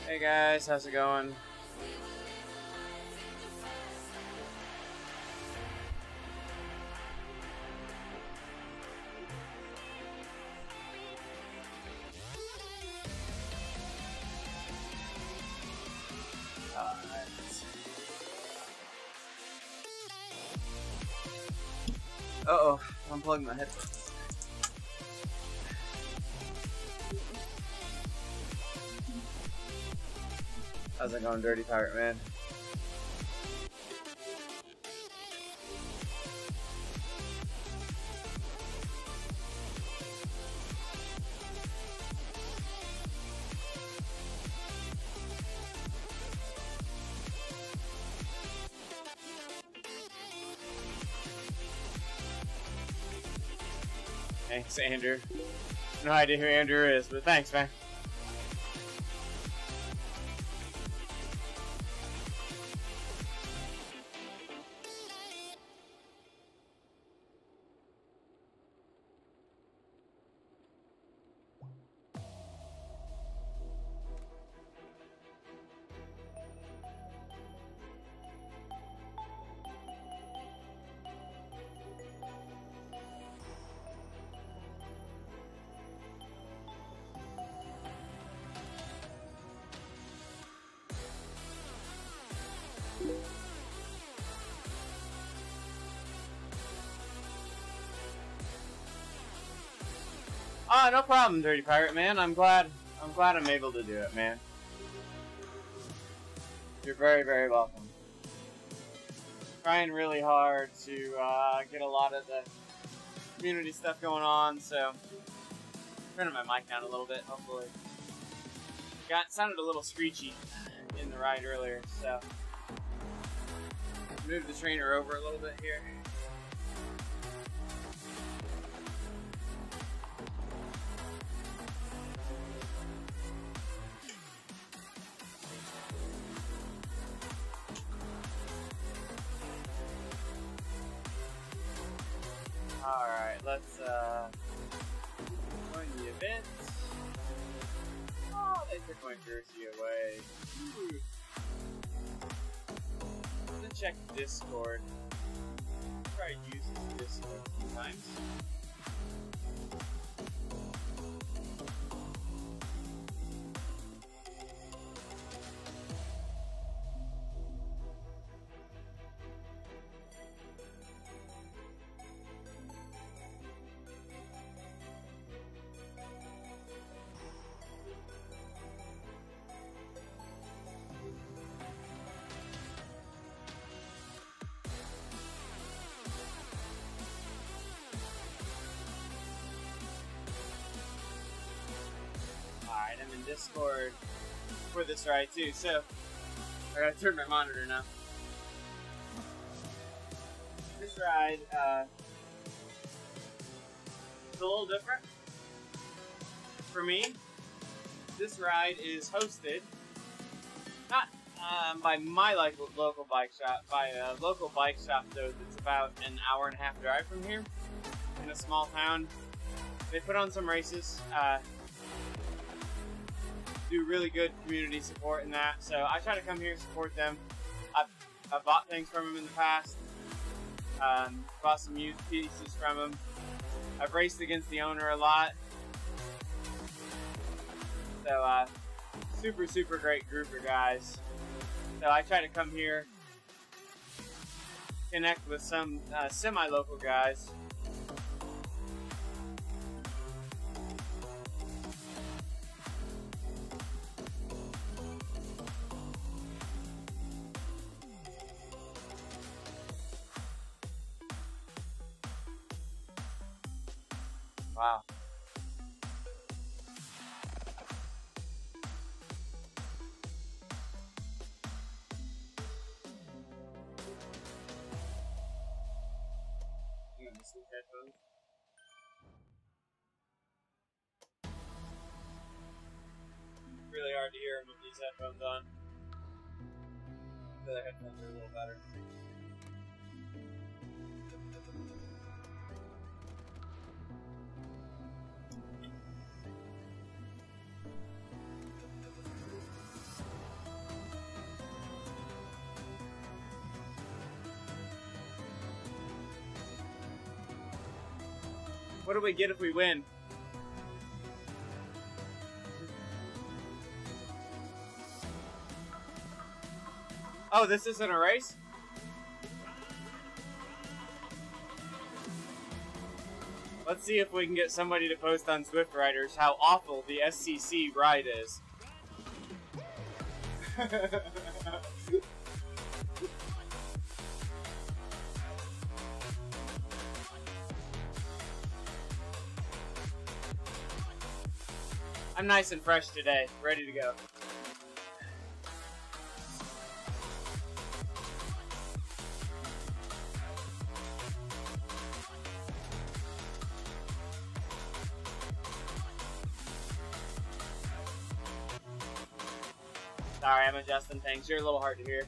Hey guys, how's it going? Uh-oh, I'm unplugging my headphones. How's it going, Dirty Pirate Man? Thanks, Andrew. No idea who Andrew is, but thanks, man. Ah, no problem, Dirty Pirate Man. I'm glad I'm able to do it, man. You're very, very welcome. Trying really hard to get a lot of the community stuff going on, so turning my mic down a little bit, hopefully. Sounded a little screechy in the ride earlier, so move the trainer over a little bit here. Alright, let's join the event. Oh, they took my jersey away. Ooh. Let's check Discord. Try using Discord a few times. Alright, I'm in Discord for this ride too, so I gotta turn my monitor now. This ride, it's a little different for me. This ride is hosted, not by my local bike shop, by a local bike shop though that's about an hour-and-a-half drive from here, in a small town. They put on some races, do really good community support in that, so I try to come here and support them. I've bought things from them in the past, bought some used pieces from them. I've raced against the owner a lot, so super great group of guys. So I try to come here, connect with some semi-local guys. Wow. You gonna miss these headphones? Really hard to hear them with these headphones on. The other headphones are a little better. What do we get if we win? Oh, this isn't a race? Let's see if we can get somebody to post on Swift Riders how awful the SCC ride is. I'm nice and fresh today, ready to go. Sorry, I'm adjusting things. You're a little hard to hear.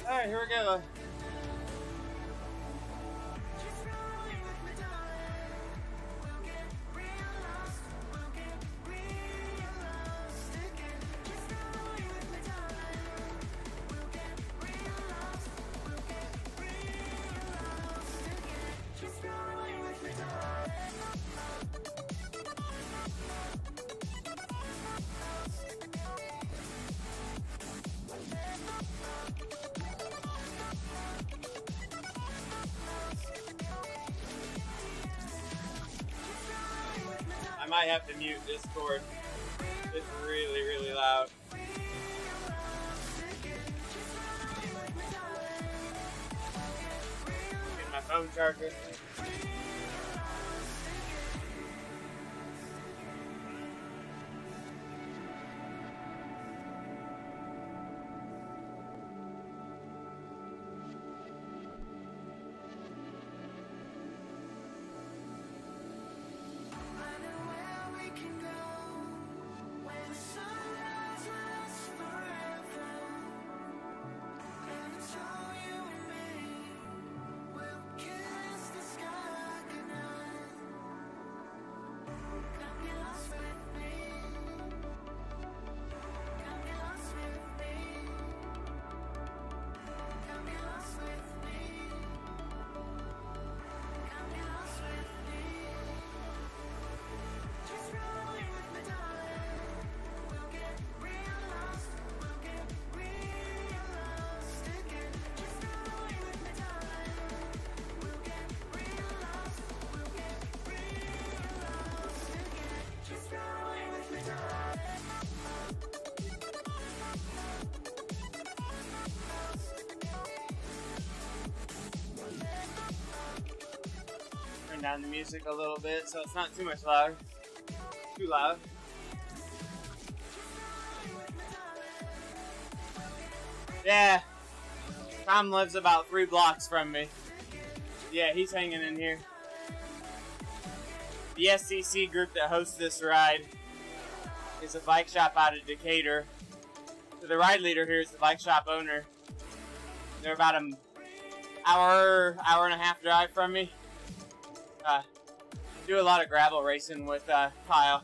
Alright, here we go. I might have to mute Discord. It's really, really loud. Getting my phone home charger. Turn down the music a little bit so it's not too much loud. Too loud. Yeah. Tom lives about 3 blocks from me. Yeah, he's hanging in here. The SCC group that hosts this ride is a bike shop out of Decatur. So the ride leader here is the bike shop owner. They're about an hour and a half drive from me. Do a lot of gravel racing with Kyle.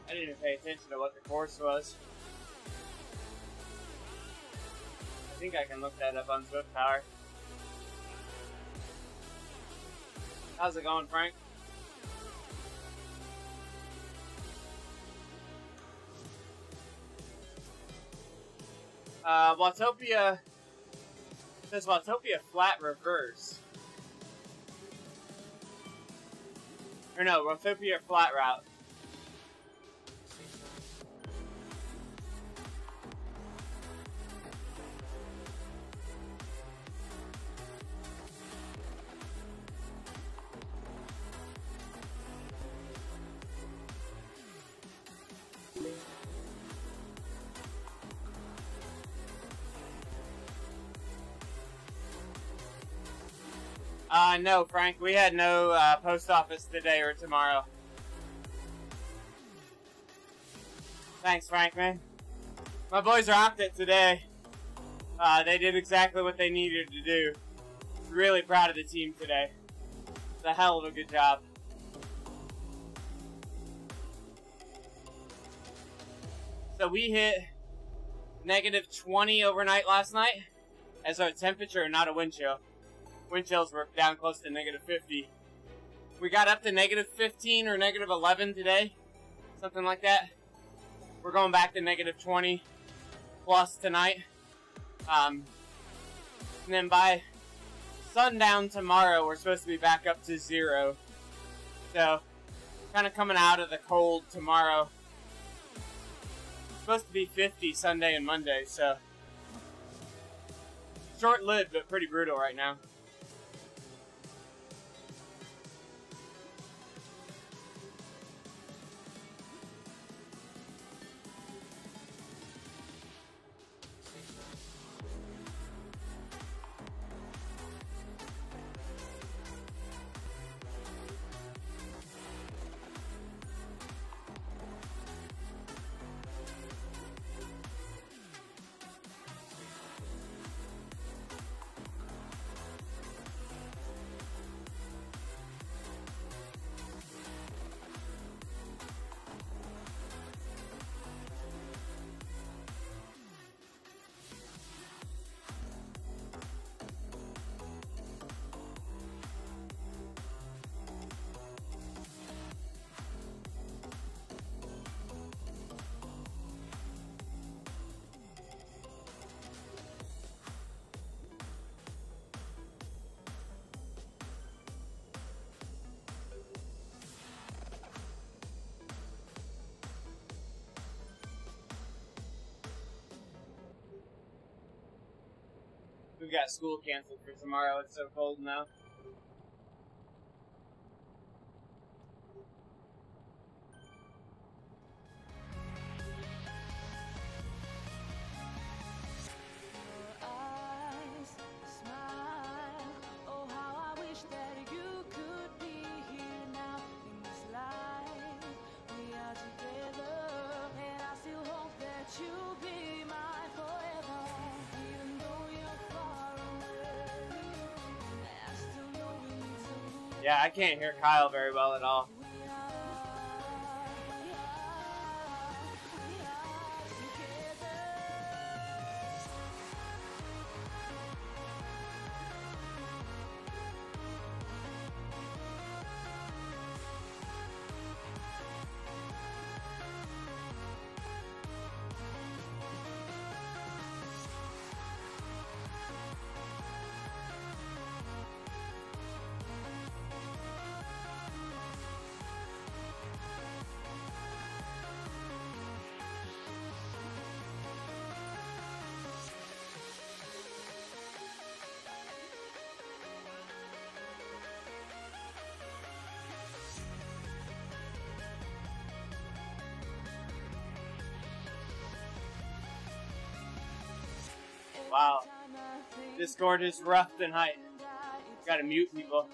I didn't even pay attention to what the course was. I think I can look that up on Swift Power. How's it going, Frank? Watopia says Watopia flat reverse. Or no, Watopia flat route. No, Frank, we had no post office today or tomorrow. Thanks, Frank, man. My boys rocked it today. They did exactly what they needed to do. Really proud of the team today. It's a hell of a good job. So we hit -20 overnight last night as our temperature, not a wind chill. Wind chills were down close to -50. We got up to -15 or -11 today. Something like that. We're going back to -20 plus tonight. And then by sundown tomorrow, we're supposed to be back up to 0. So, kind of coming out of the cold tomorrow. It's supposed to be 50 Sunday and Monday, so short-lived but pretty brutal right now. We got school canceled for tomorrow. It's so cold now. Yeah, I can't hear Kyle very well at all. Wow. Discord is rough tonight. Gotta mute people.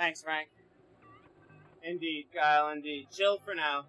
Thanks, Frank. Indeed, Kyle, indeed. Chill for now.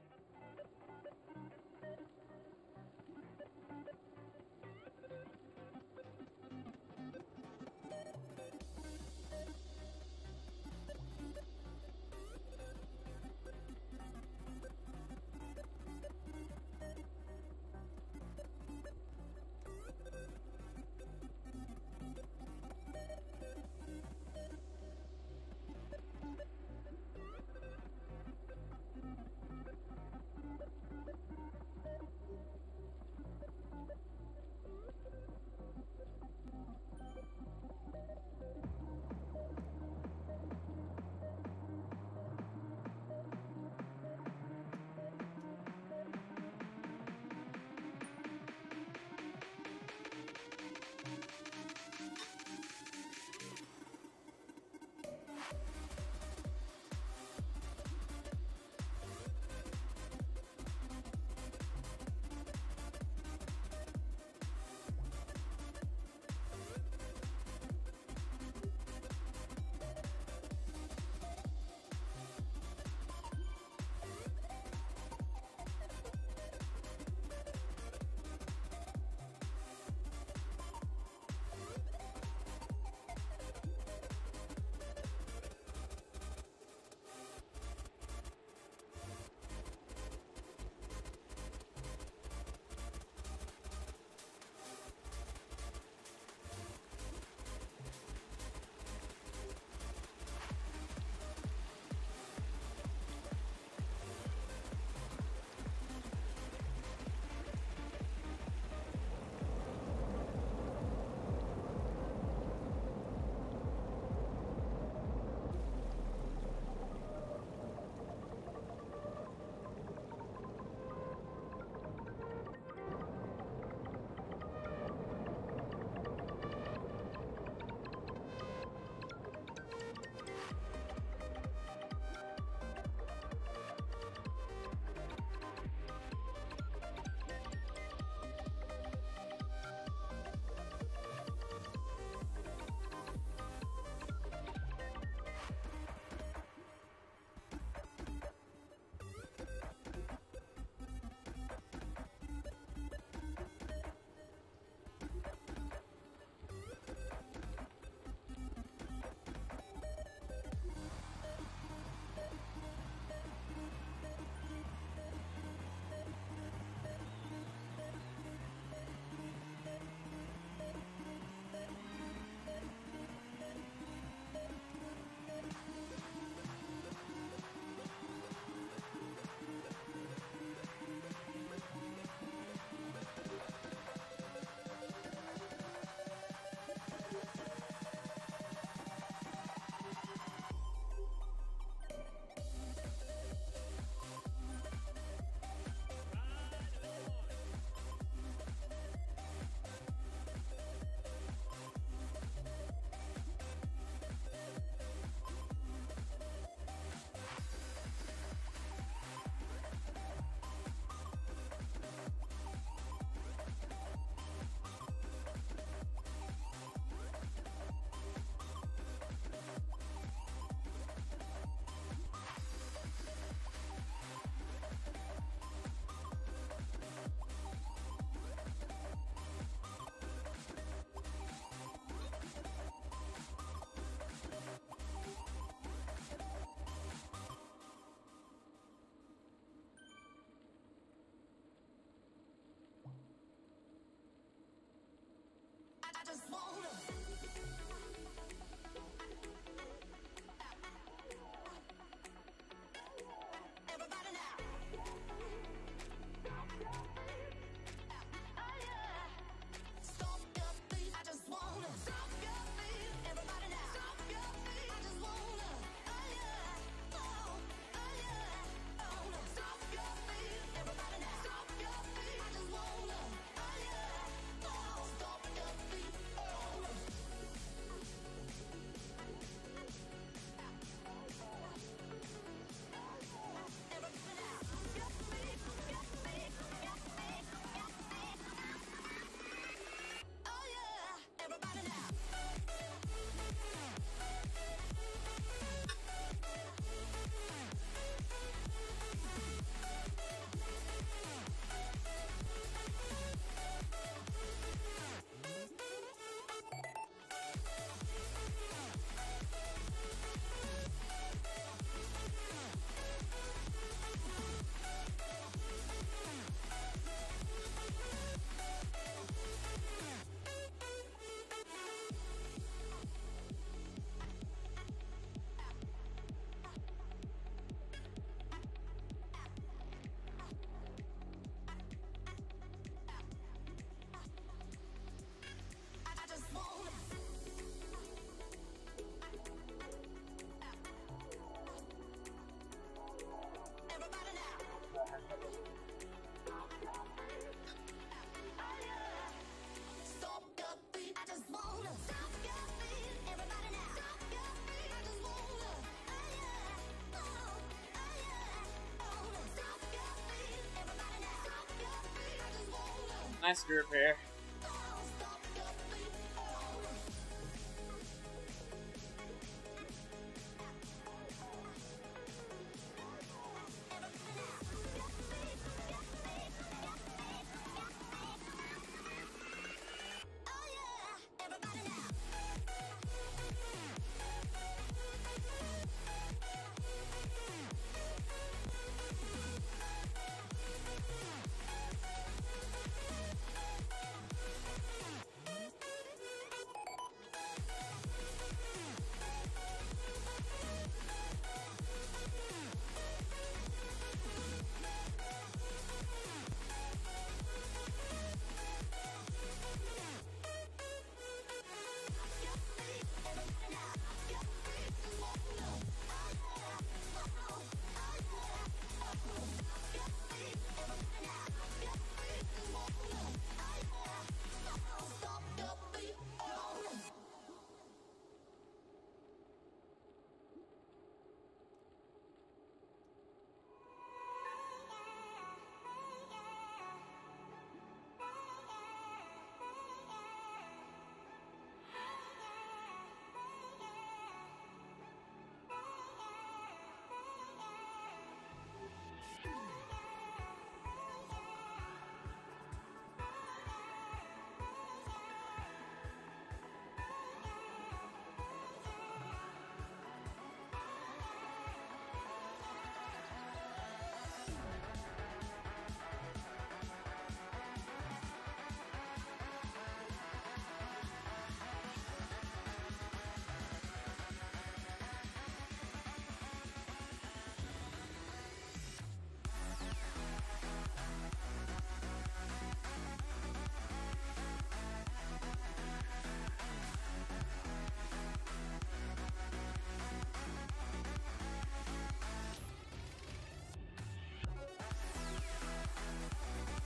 Nice group here.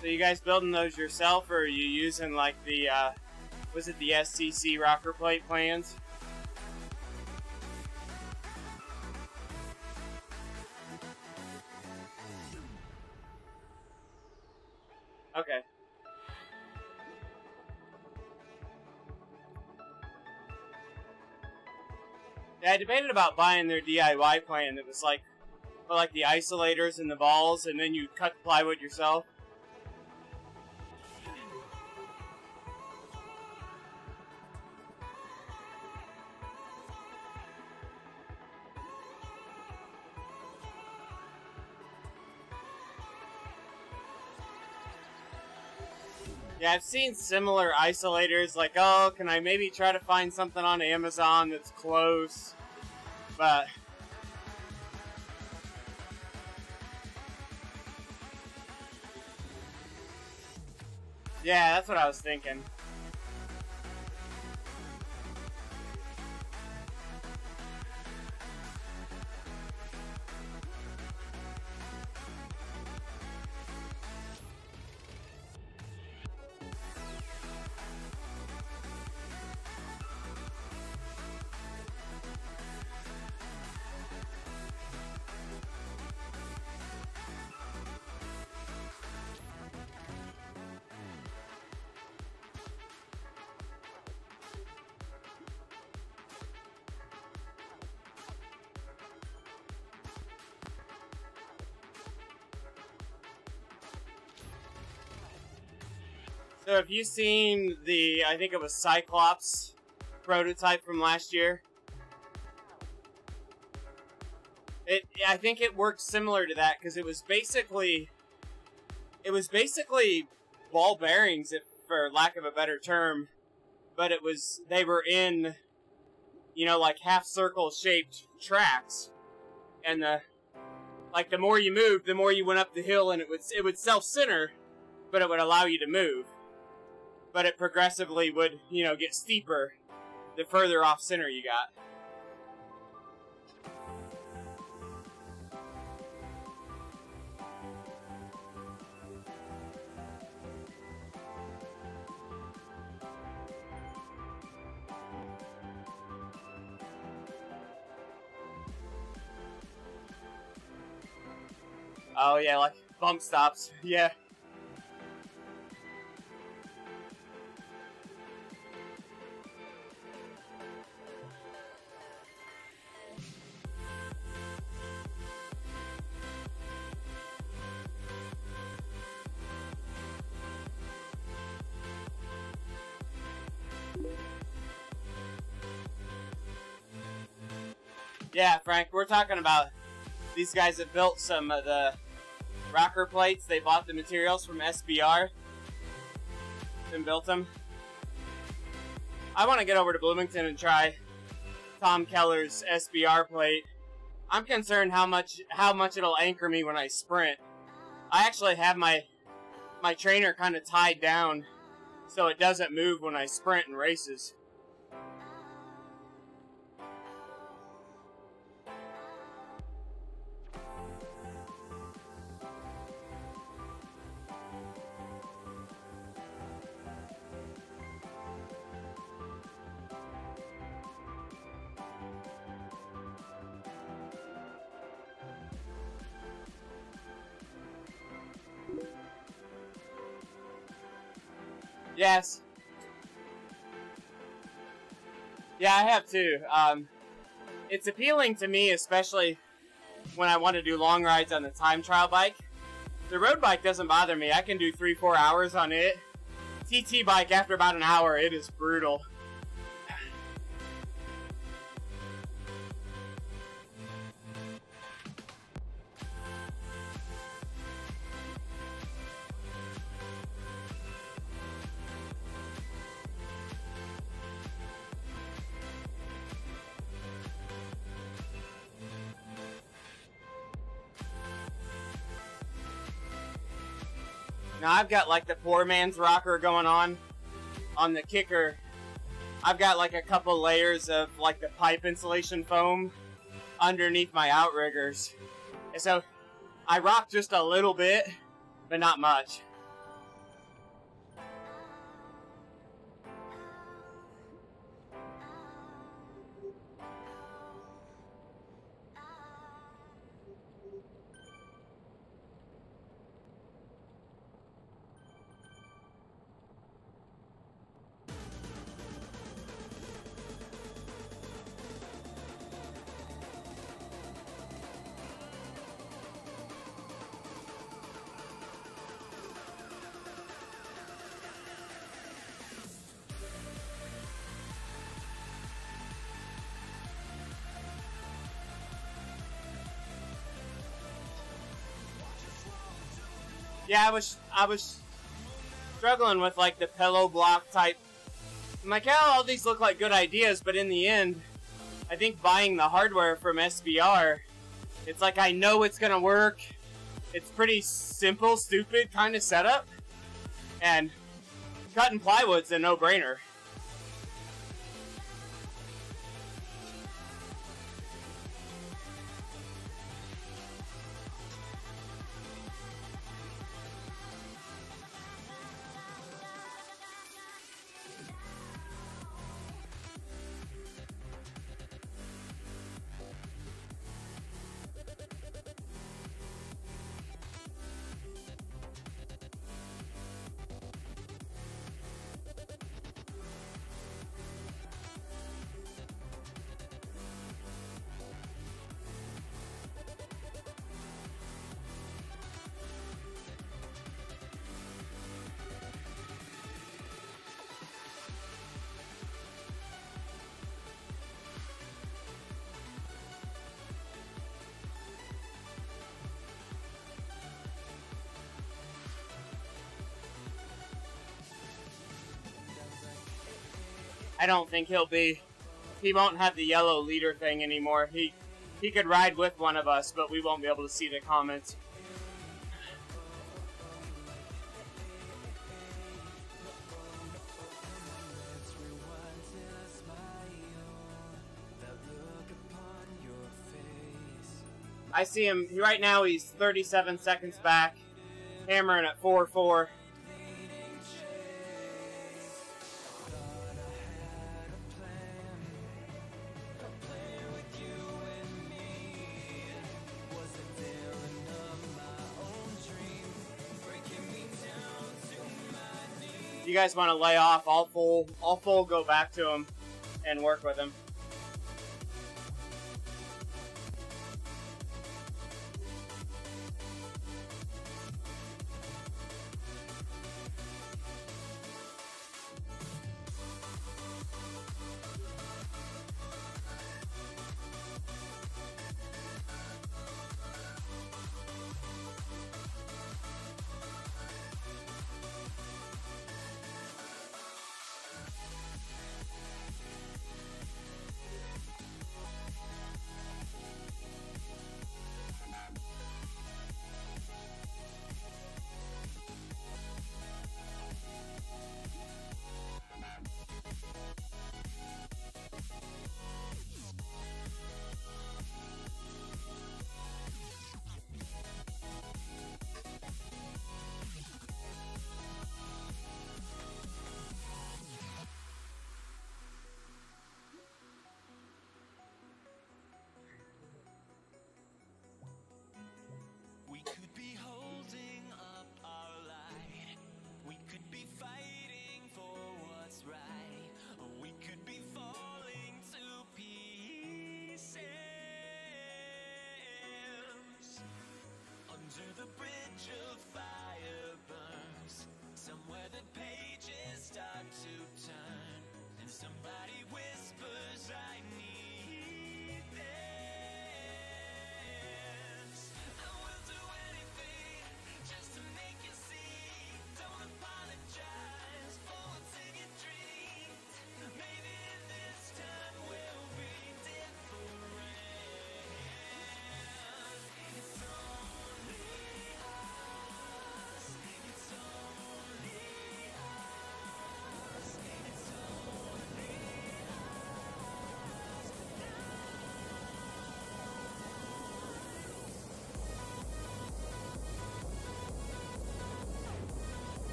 So you guys building those yourself, or are you using like the, was it the SCC rocker plate plans? Okay. Yeah, I debated about buying their DIY plan that was like, for like the isolators and the balls, and then you cut the plywood yourself. Yeah, I've seen similar isolators, like, oh, can I maybe try to find something on Amazon that's close? But yeah, that's what I was thinking. So have you seen the, I think it was Cyclops prototype from last year? I think it worked similar to that, because it was basically ball bearings, if, for lack of a better term, but they were in, you know, like half circle shaped tracks, and the more you moved, the more you went up the hill, and it would self-center, but it would allow you to move. But it progressively would, you know, get steeper the further off center you got. Oh yeah, like bump stops, yeah. Yeah, Frank, we're talking about these guys that built some of the rocker plates. They bought the materials from SBR and built them. I want to get over to Bloomington and try Tom Keller's SBR plate. I'm concerned how much it'll anchor me when I sprint. I actually have my trainer kind of tied down so it doesn't move when I sprint in races. Yes. Yeah, I have too. It's appealing to me, especially when I want to do long rides on the time trial bike. The road bike doesn't bother me. I can do 3-4 hours on it. TT bike, after about an hour, it is brutal. Now I've got like the poor man's rocker going on the kicker. I've got like a couple layers of like the pipe insulation foam underneath my outriggers. And so I rock just a little bit, but not much. Yeah, I was struggling with like the pillow block type. I'm like, oh, all these look like good ideas, but in the end, I think buying the hardware from SBR, it's like I know it's gonna work. It's pretty simple, stupid kind of setup, and cutting plywood's a no-brainer. I don't think he won't have the yellow leader thing anymore. He could ride with one of us, but we won't be able to see the comments. I see him right now. He's 37 seconds back, hammering at 4-4. You guys want to lay off, I'll full go back to him and work with him.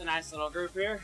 nice little group here.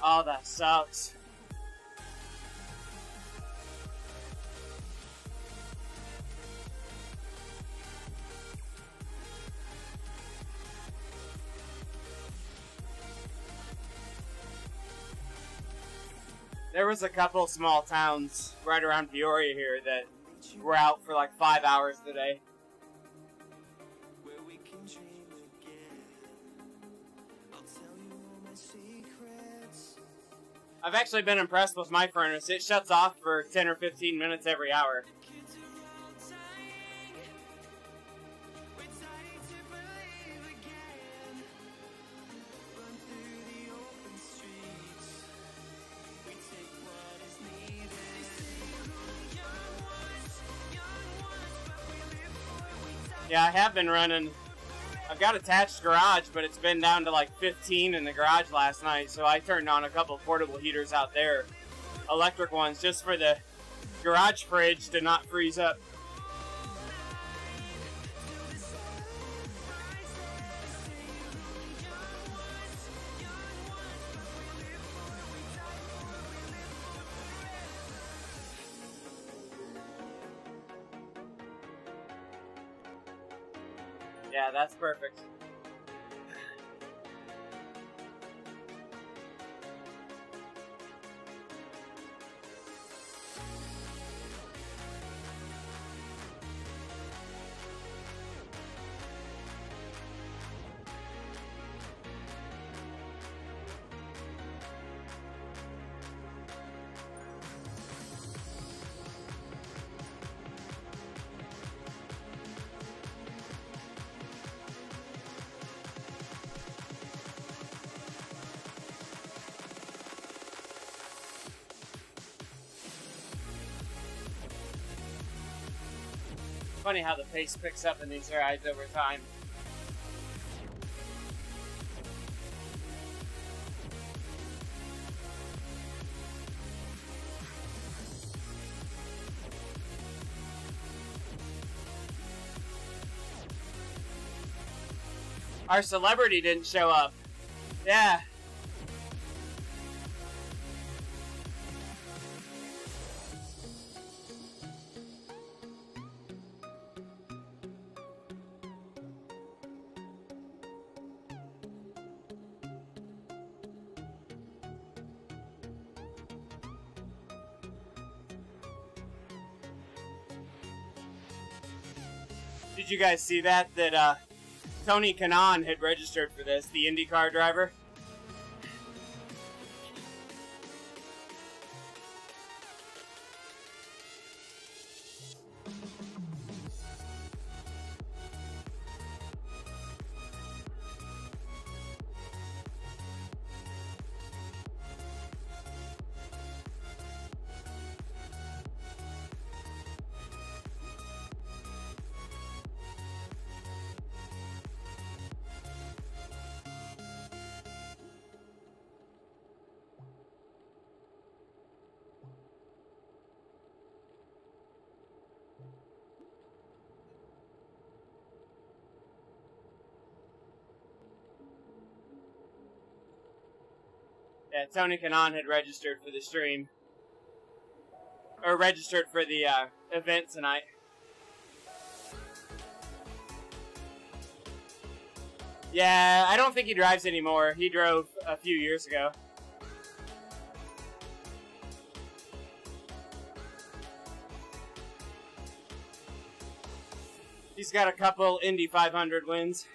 Oh, that sucks. There was a couple small towns right around Peoria here that were out for like 5 hours today. I've actually been impressed with my furnace. It shuts off for 10 or 15 minutes every hour. Yeah, I have been running. I've got attached garage, but it's been down to like 15 in the garage last night, so I turned on a couple portable heaters out there. Electric ones, just for the garage fridge to not freeze up. Yeah, that's perfect. Funny how the pace picks up in these rides over time. Our celebrity didn't show up. Yeah. Did you guys see that Tony Kanaan had registered for this, the IndyCar driver? Yeah, Tony Kanaan had registered for the stream. or registered for the event tonight. Yeah, I don't think he drives anymore. He drove a few years ago. He's got a couple Indy 500 wins.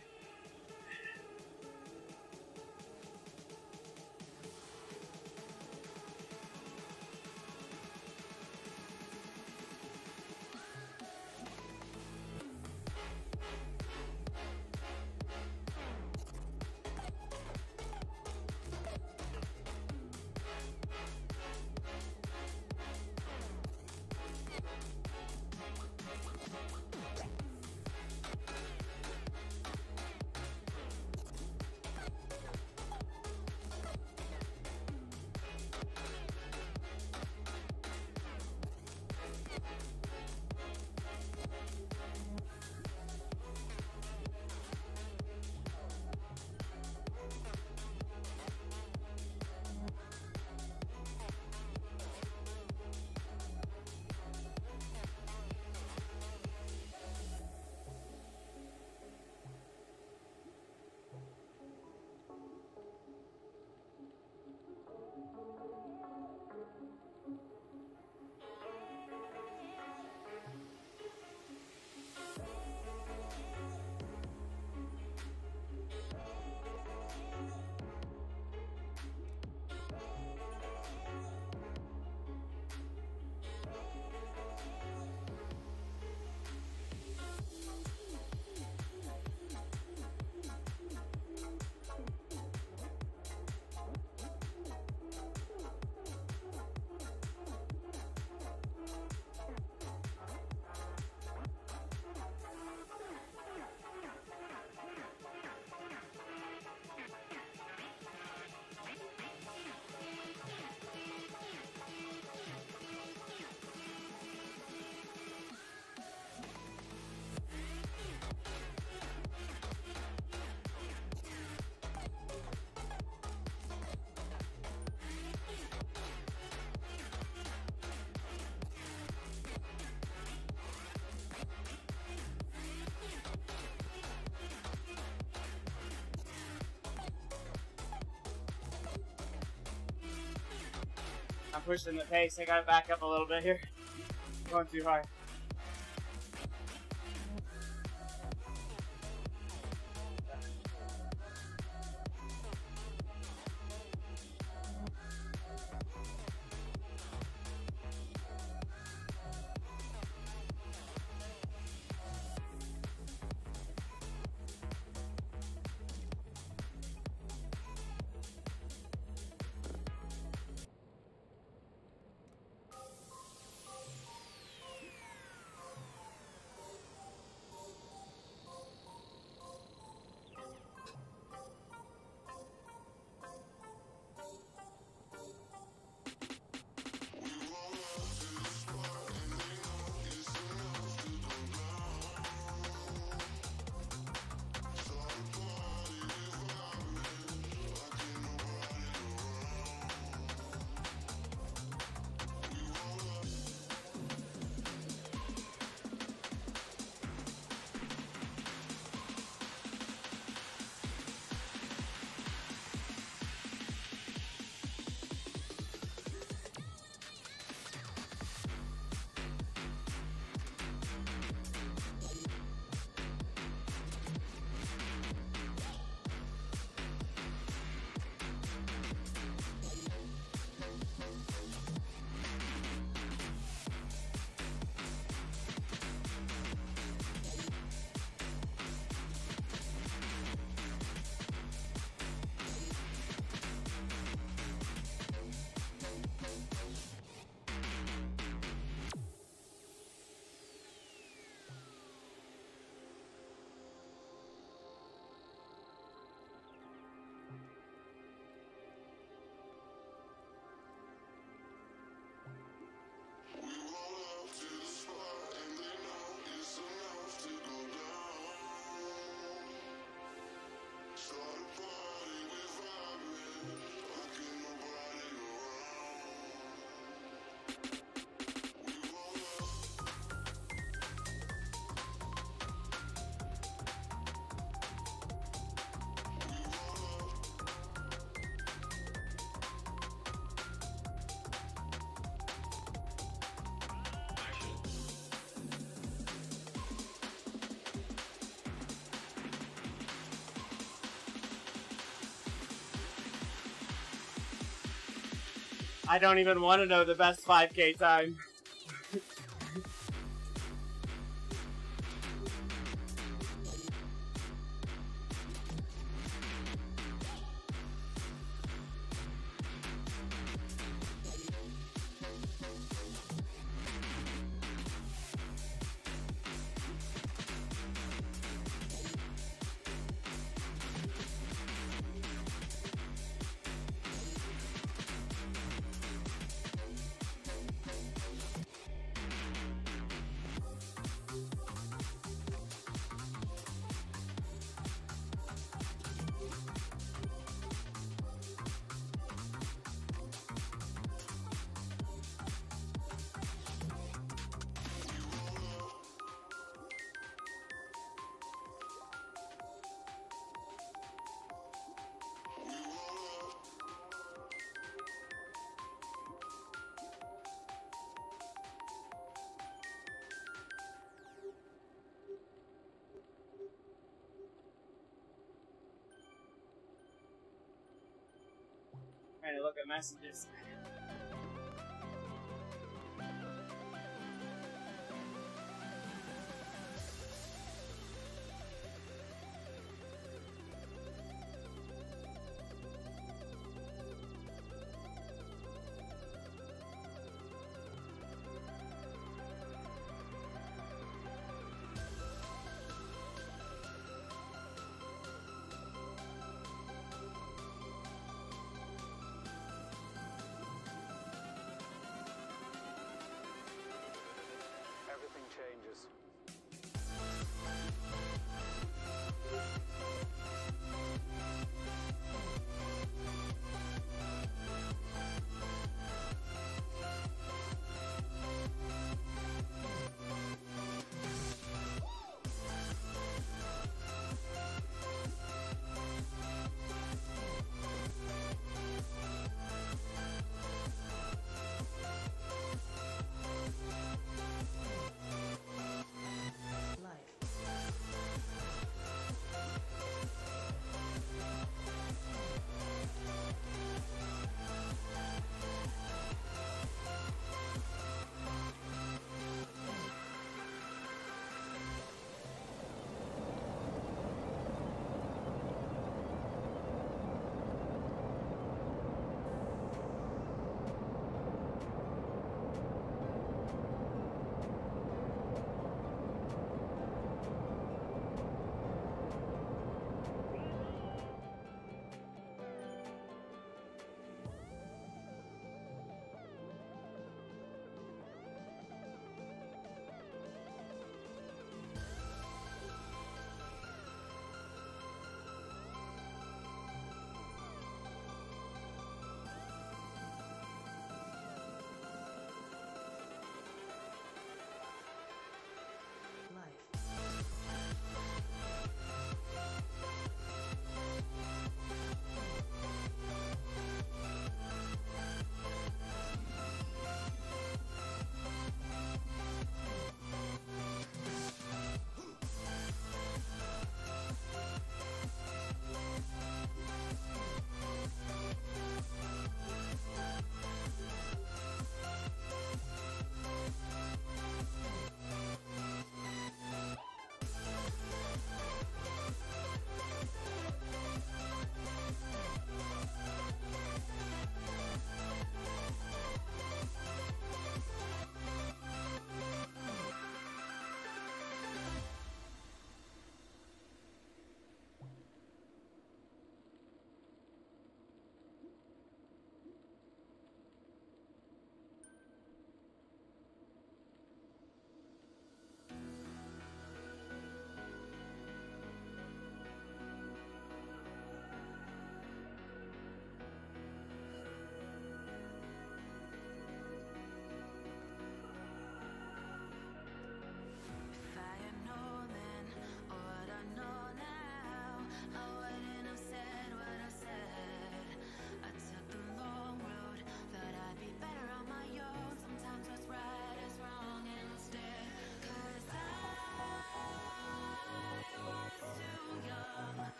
I'm pushing the pace. I gotta back up a little bit here. Going too hard. I don't even want to know the best 5K time. Trying to look at messages.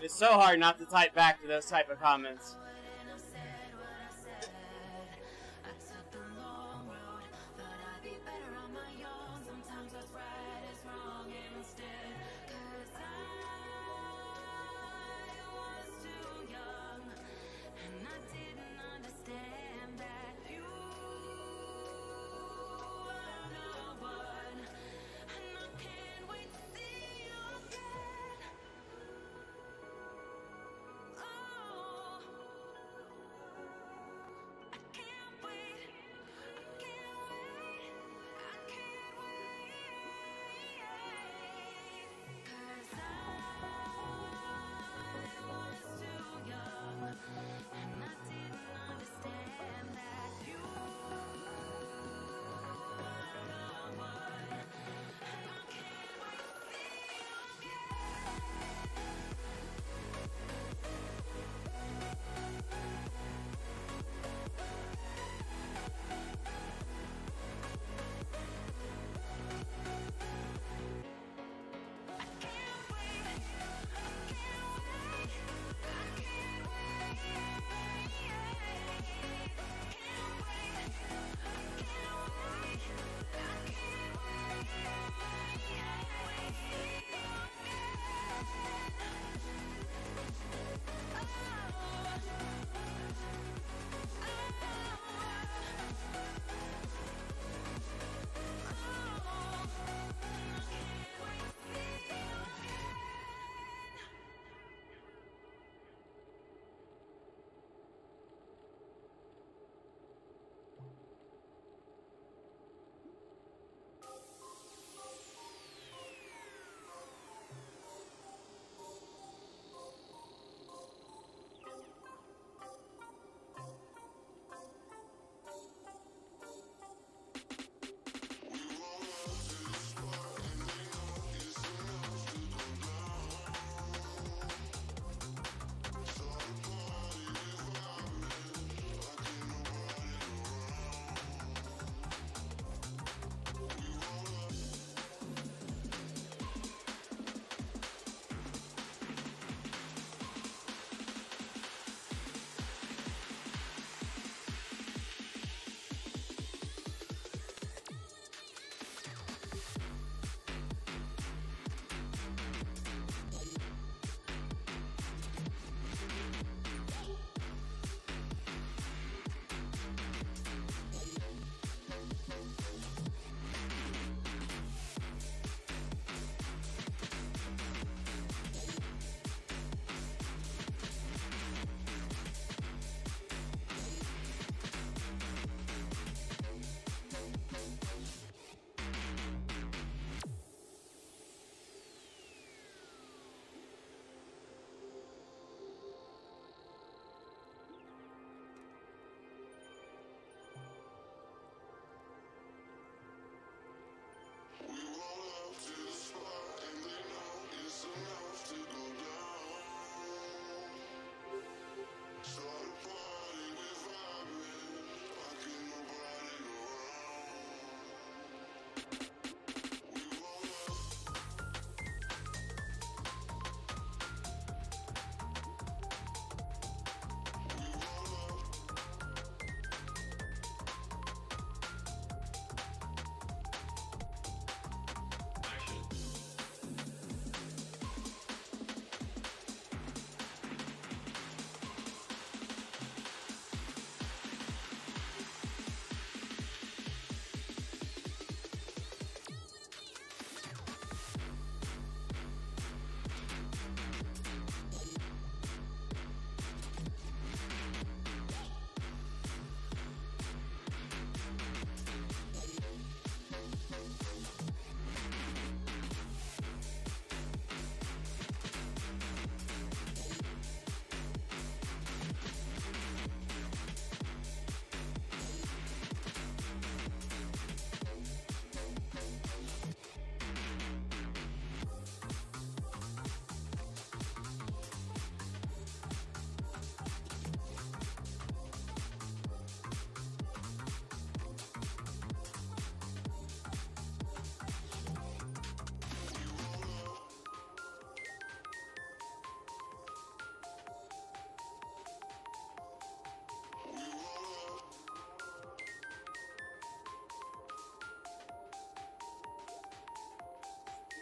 It's so hard not to type back to those type of comments.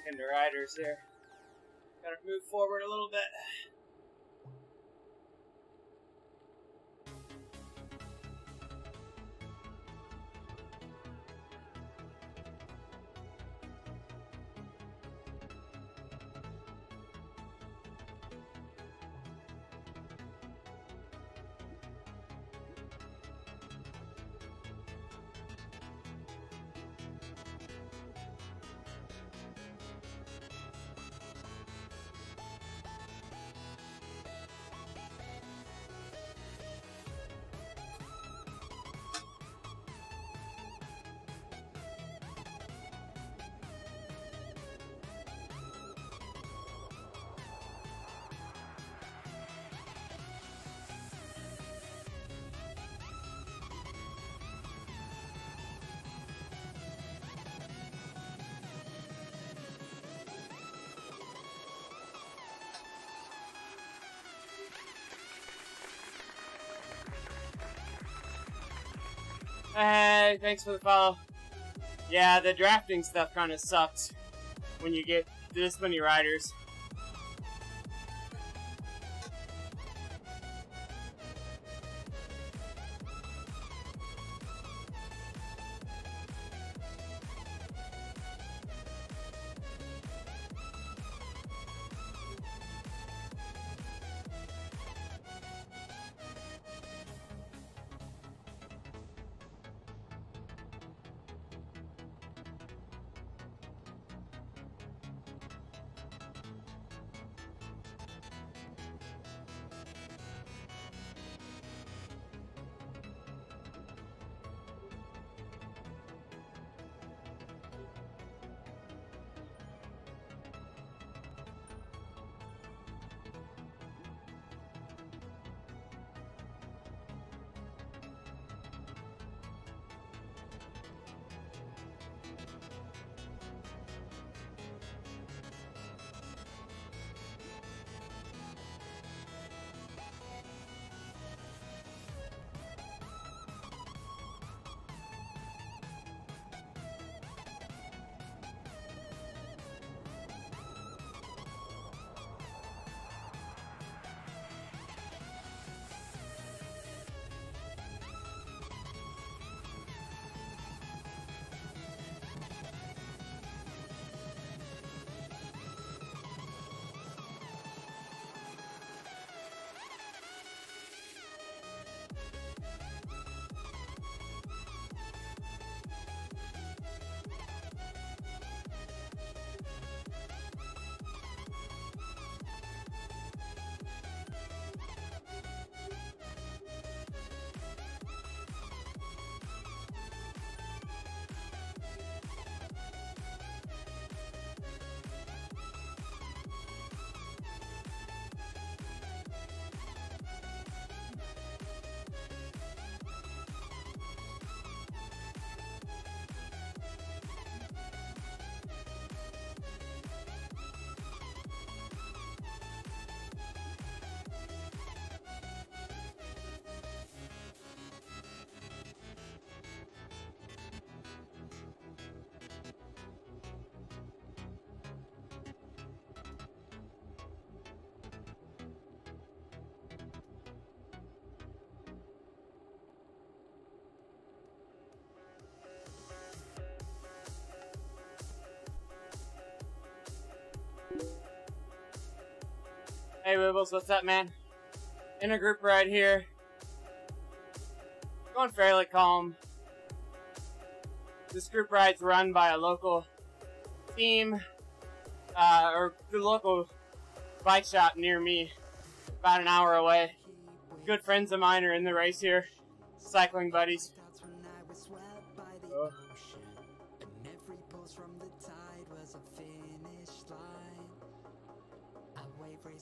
into riders here. Gotta move forward a little bit. Hey, thanks for the follow. Yeah, the drafting stuff kind of sucks when you get this many riders. Hey Wibbles, what's up, man? In a group ride here. Going fairly calm. This group ride's run by a local team, or the local bike shop near me, about an hour away. Good friends of mine are in the race here, cycling buddies. Oh.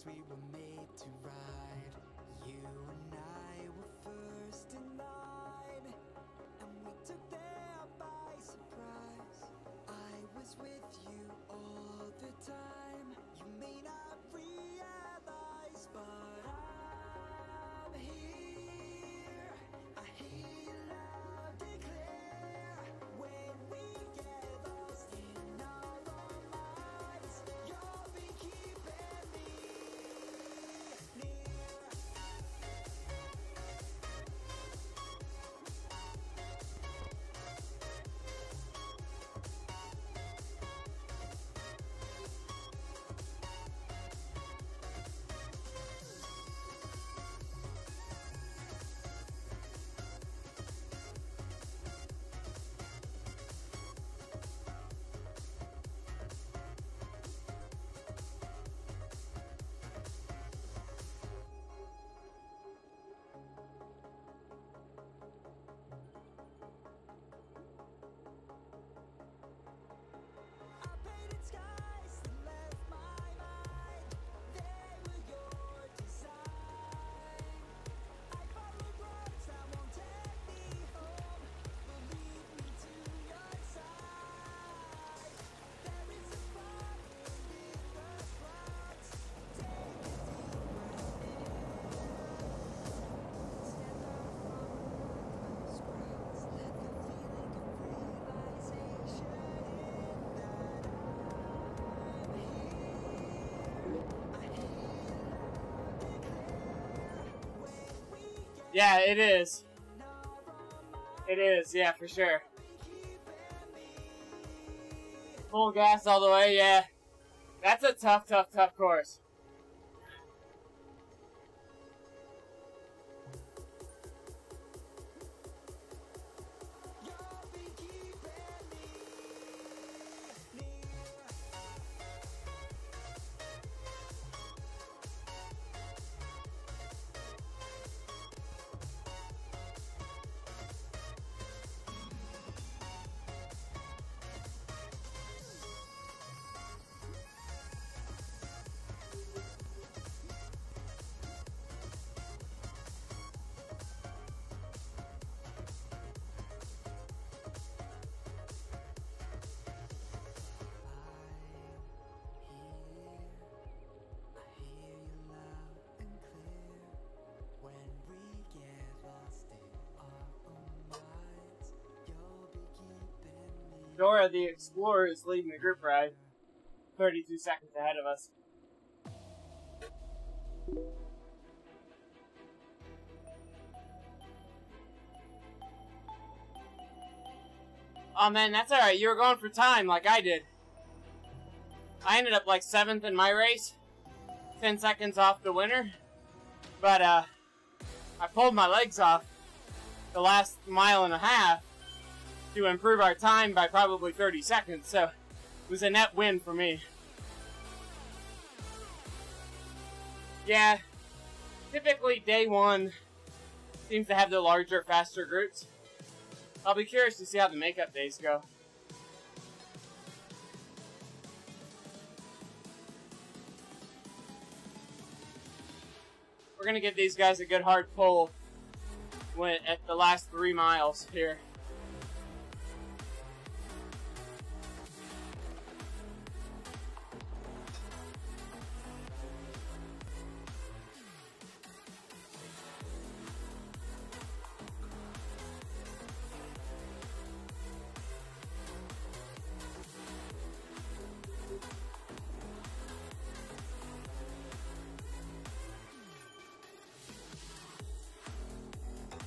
We were made to ride. You and I were first in line, and we took them by surprise. I was with you all the time. You may not realize, but I'm here. I hear you loud and clear when we get lost in our own mind. Yeah, it is. It is, yeah, for sure. Full gas all the way, yeah. That's a tough, tough, tough course. Dora the Explorer is leading the group ride. 32 seconds ahead of us. Oh man, that's alright. You were going for time like I did. I ended up like 7th in my race. 10 seconds off the winner. But I pulled my legs off the last mile and a half to improve our time by probably 30 seconds. So it was a net win for me. Yeah, typically day one seems to have the larger, faster groups. I'll be curious to see how the makeup days go. We're gonna give these guys a good hard pull at the last 3 miles here.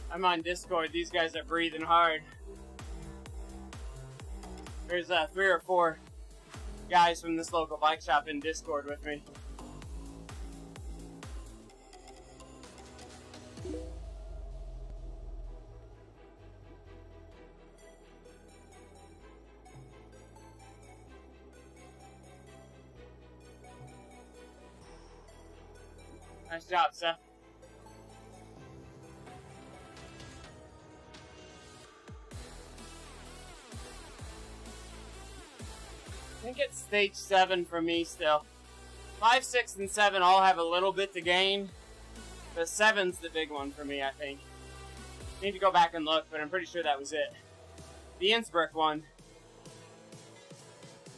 I'm on Discord. These guys are breathing hard. There's 3 or 4 guys from this local bike shop in Discord with me. Nice job, Seth. I think it's stage 7 for me still. 5, 6, and 7 all have a little bit to gain. The 7's the big one for me, I think. Need to go back and look, but I'm pretty sure that was it. The Innsbruck one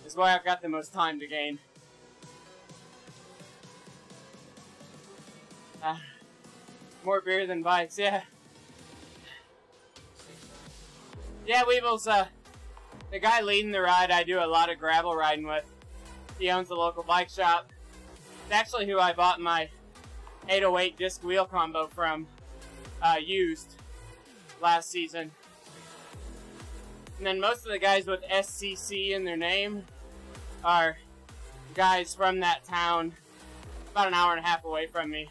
is where I've got the most time to gain. More beer than bikes, yeah. Yeah, Weebles, the guy leading the ride I do a lot of gravel riding with. He owns a local bike shop. It's actually who I bought my 808 disc wheel combo from, used last season. And then most of the guys with SCC in their name are guys from that town, about an hour and a half away from me.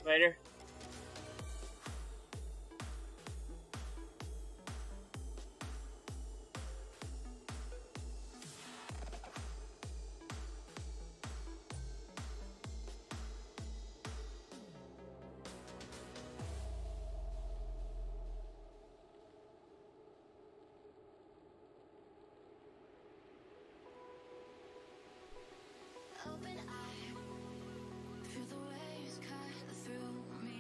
Later. Open eye, feel the waves cut through me.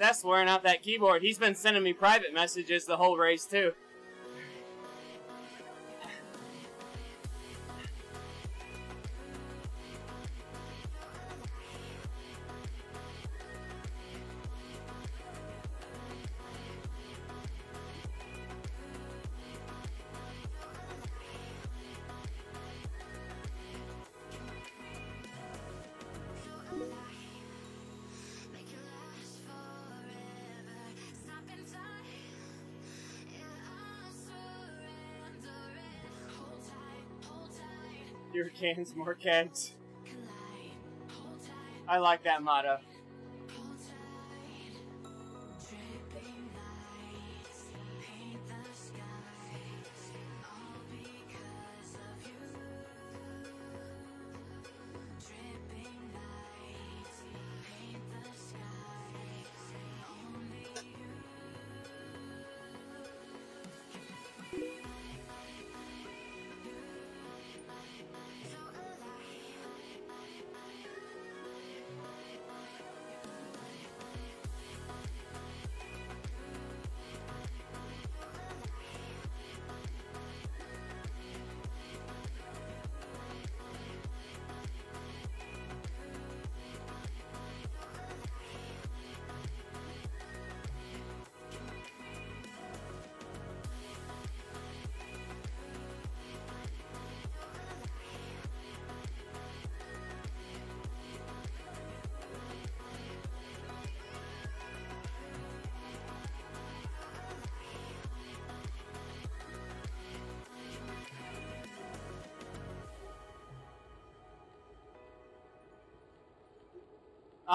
That's wearing out that keyboard. He's been sending me private messages the whole race, too. Fewer cans, more kegs. I like that motto.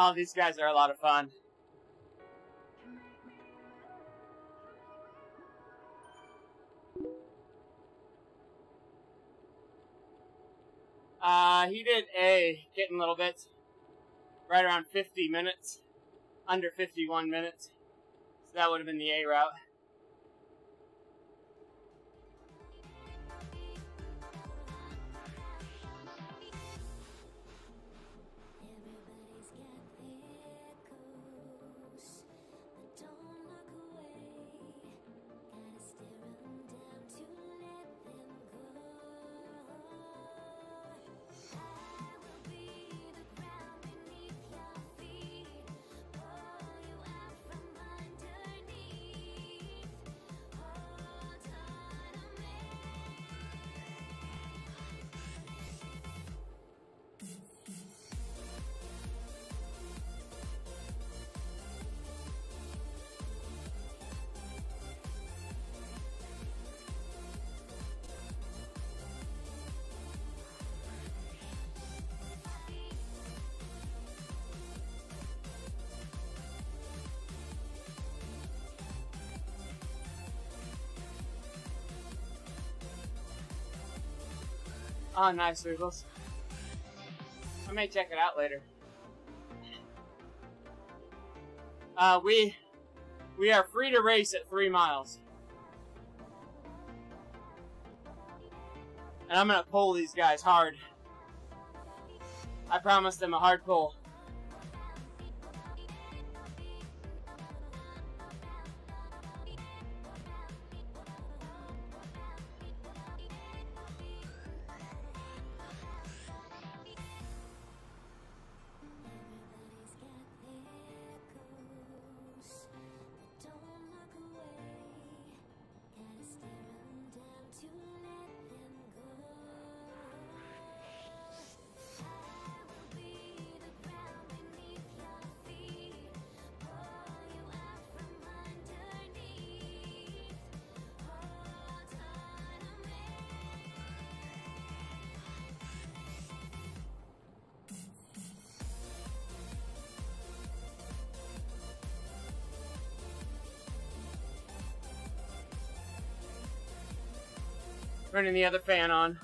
Oh, these guys are a lot of fun. He did A, getting a little bit, right around 50 minutes, under 51 minutes. So that would have been the A route. Oh, nice, Wiggles. I may check it out later. We are free to race at 3 miles. And I'm gonna pull these guys hard. I promised them a hard pull. Turning the other fan on.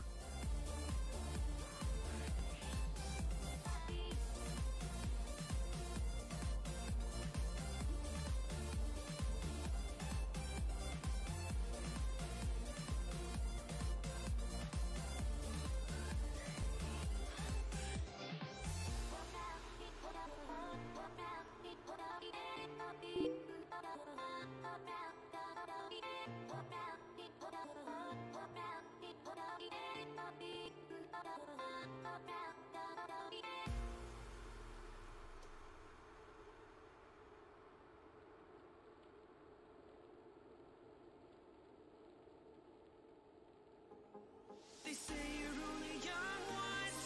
They say you're only young ones,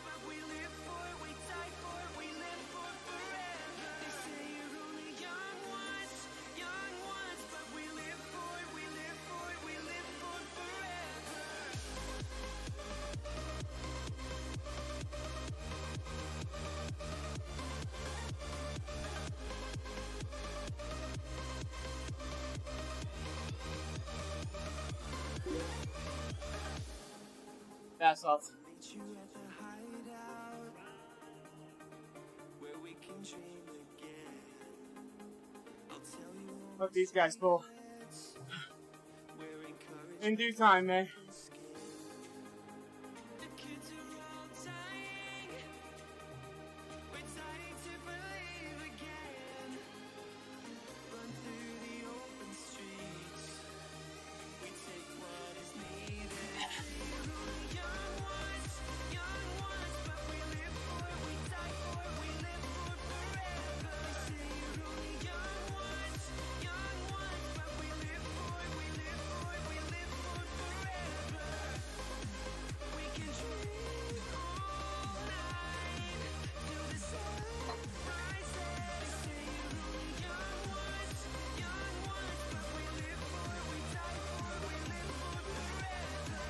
but we live for it, we die for it, we live for forever. They say you're only young ones, but we live for it, we live for it, we live for forever. That's all. Meet you at the hideout, where we can dream again. I'll tell you all Hope these guys pull we're encouraged in due time, man. and scared. The kids are all dying, we're dying to believe again. Run through the open streets, we take what is needed. Young ones, but we live for it, we die for it, we live for forever. They say you're only young ones, but we live for it, we live for it, we live for forever. We can dream all night till the sun rises. They say you're only young ones, but we live for it, we die for it, we live for forever.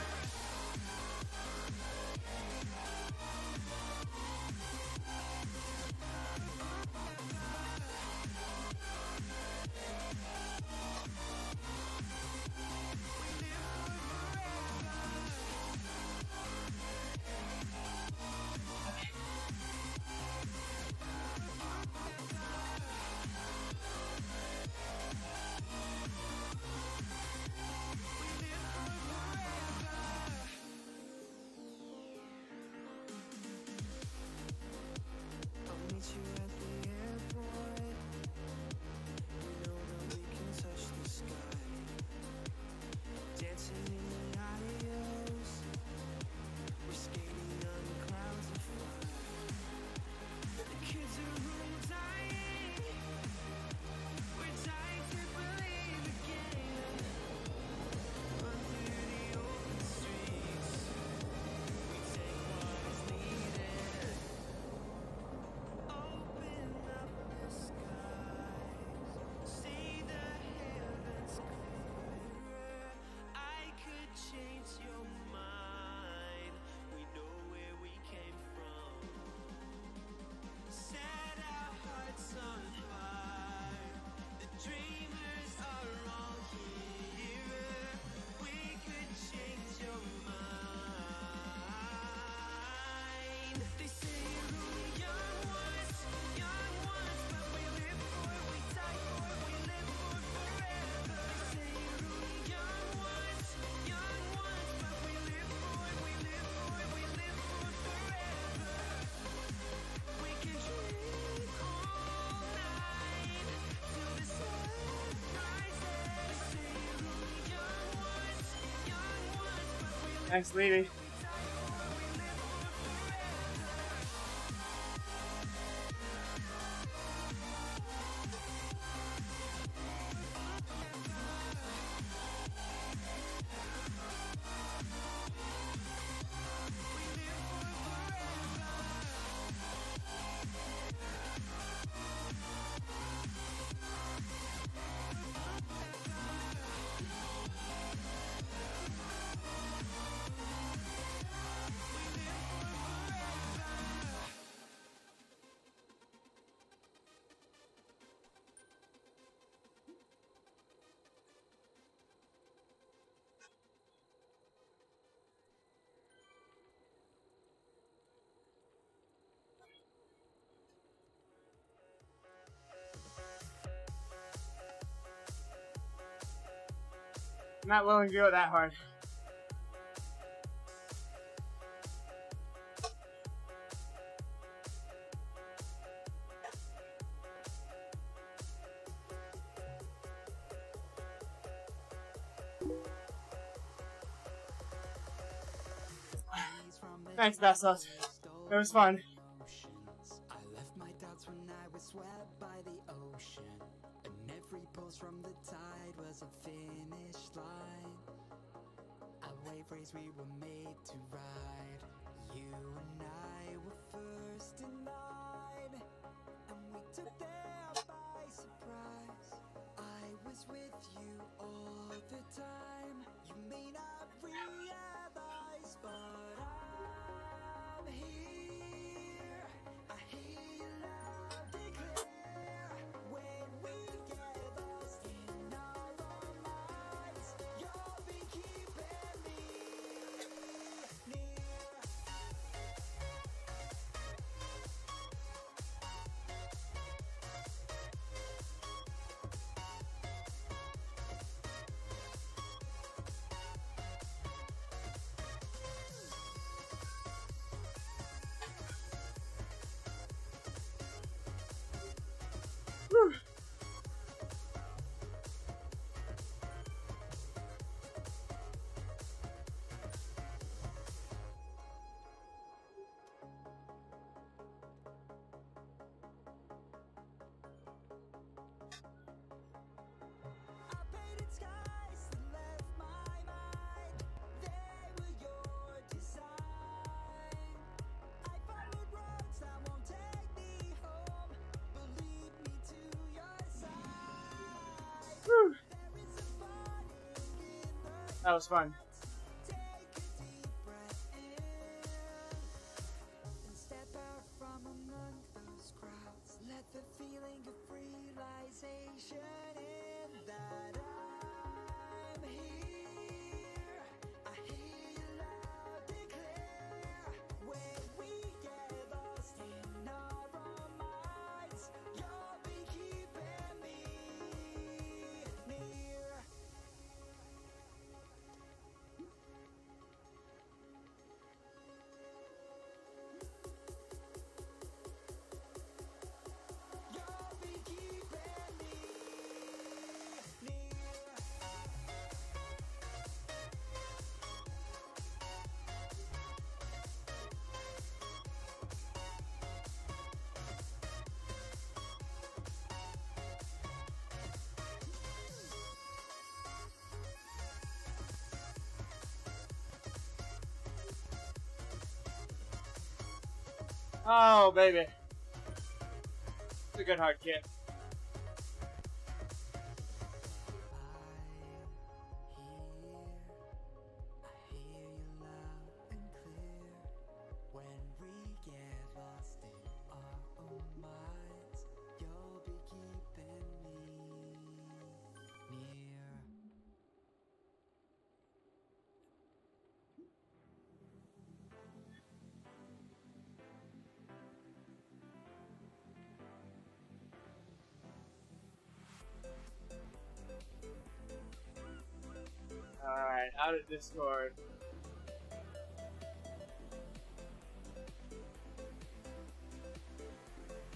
I'll meet you at the airport. We know that we can touch the sky. Dancing in the adios. We're skating on clouds of fire. The kids are all dying. We're dying to believe again. Run through the open streets. We take what is needed. Open up the skies, see the heavens clearer. I could change your mind. We know where we came from. Set our hearts on fire. The dreamers are all here. We could change your mind. They say you're only young ones, but we live for it, we die for it, we live for forever. They say you're only young ones, but we live for it, we live for it, we live for forever. We can dream all night till the sun rises. They say you're only young ones, but we live Thanks, Levy. die for it, we live for I'm not willing to go that hard. Thanks, Bastos. It was fun. I left my doubts when I was swept by the ocean, and every pulse from the tide was a finish line. A wave race we were made to ride. You and I were first in line, and we took there by surprise. I was with you all the time. You may not realize, but I'm here. I hear you loud and clear. When we get lost in our own minds, you'll be keeping me near. Whew. I painted skies that left my mind. They were your design. I followed roads that won't take me home, but lead me to your side. Whew. There is a burning in the That was fun. take a deep breath in and step out from among those crowds. Let the feeling of realization in that I'm here. I hear you loud and clear. When we get lost in our own minds, you'll be keeping me near. You'll be keeping me near. Oh, baby. It's a good hard kick. I hear you loud and clear. When we get lost in our own minds, you'll be keeping me near. Alright, out of Discord.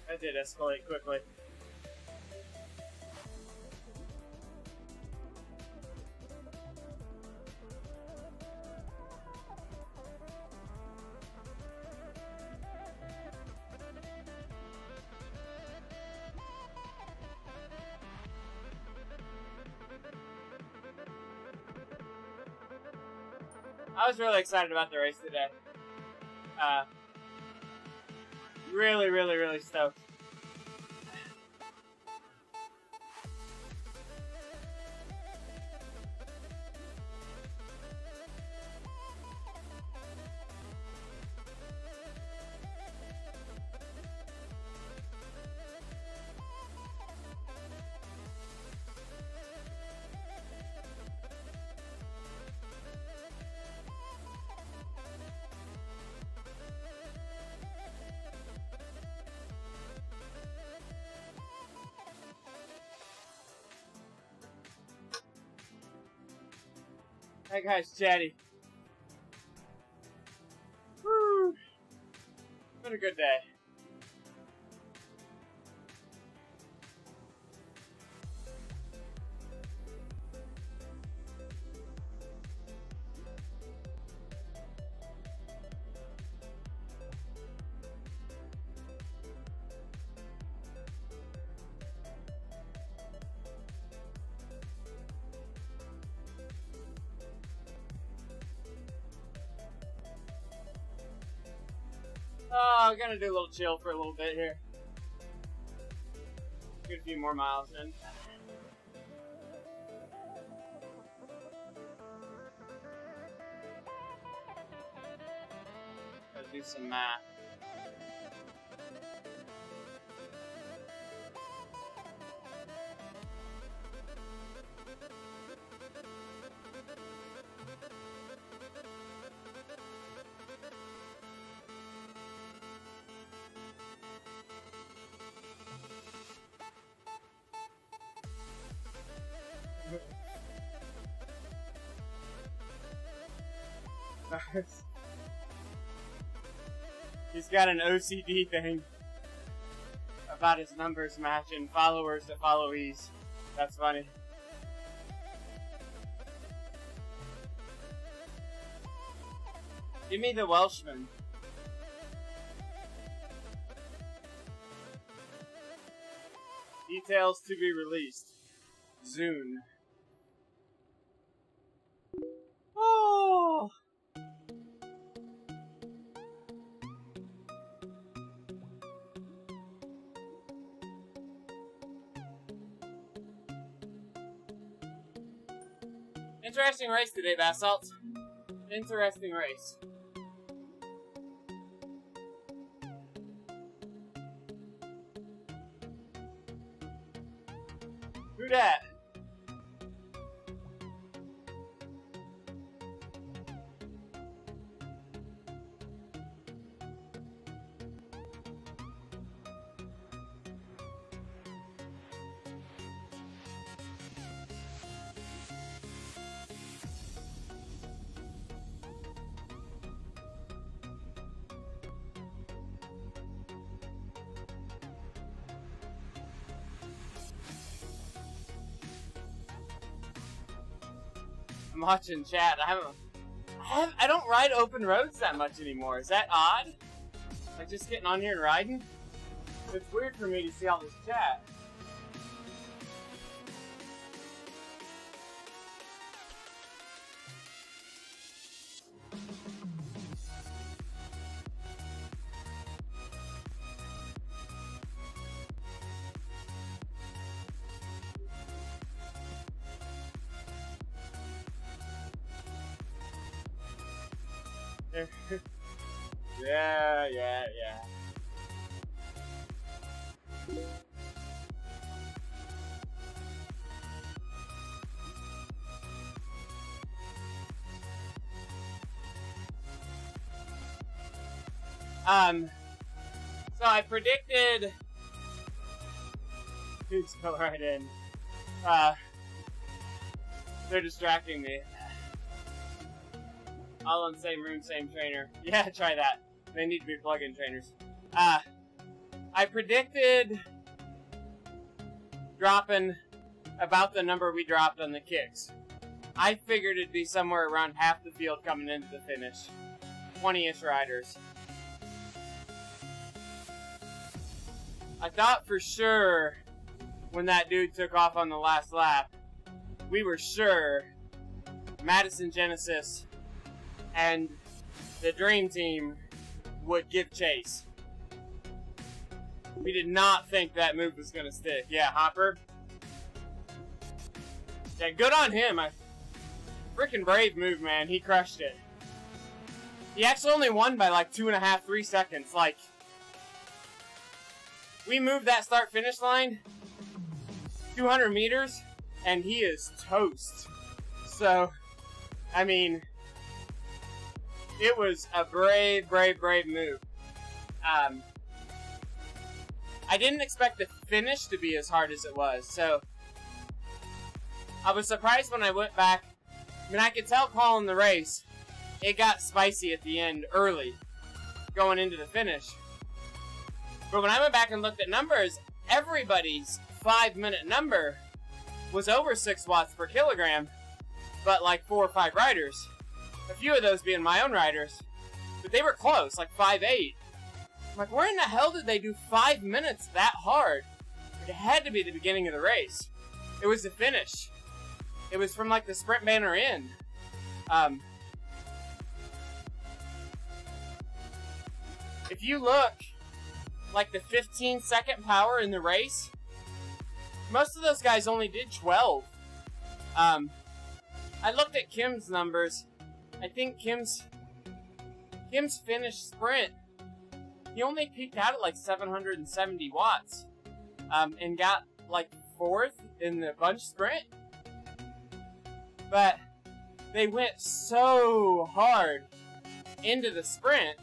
That did escalate quickly. I was really excited about the race today. Really, really, really stoked. That guy's chatty. Woo! Been a good day. Oh, I'm gonna do a little chill for a little bit here. Get a few more miles in. Gotta do some math. He's got an OCD thing about his numbers matching followers to followees. That's funny. Give me the Welshman. Details to be released. Zune. Oh! Interesting race today, Basalt. Interesting race. Who dat? I'm watching chat. I don't ride open roads that much anymore. Is that odd? Like just getting on here and riding? It's weird for me to see all this chat. Yeah. So I predicted. Dudes, go right in. They're distracting me. All on the same room, same trainer. Yeah, try that. They need to be plug-in trainers. I predicted dropping about the number we dropped on the kicks. I figured it'd be somewhere around half the field coming into the finish. 20-ish riders. I thought for sure when that dude took off on the last lap, we were sure Madison Genesis and the Dream Team would give chase. We did not think that move was gonna stick. Yeah, Hopper. Yeah, good on him. Freaking brave move, man. He crushed it. He actually only won by like 2.5, 3 seconds. Like, we moved that start-finish line 200 meters, and he is toast. So, I mean, it was a brave move. I didn't expect the finish to be as hard as it was, so I was surprised when I went back. I mean, I could tell calling the race, it got spicy at the end early, going into the finish. But when I went back and looked at numbers, everybody's 5-minute number was over 6 watts per kilogram, but like 4 or 5 riders. A few of those being my own riders, but they were close, like 5.8. I'm like, where in the hell did they do 5 minutes that hard? It had to be the beginning of the race. It was the finish. It was from like the sprint banner in. if you look, like the 15-second power in the race, most of those guys only did 12. I looked at Kim's numbers. I think Kim's finished sprint, he only peaked out at like 770 watts, and got like 4th in the bunch sprint. But they went so hard into the sprint.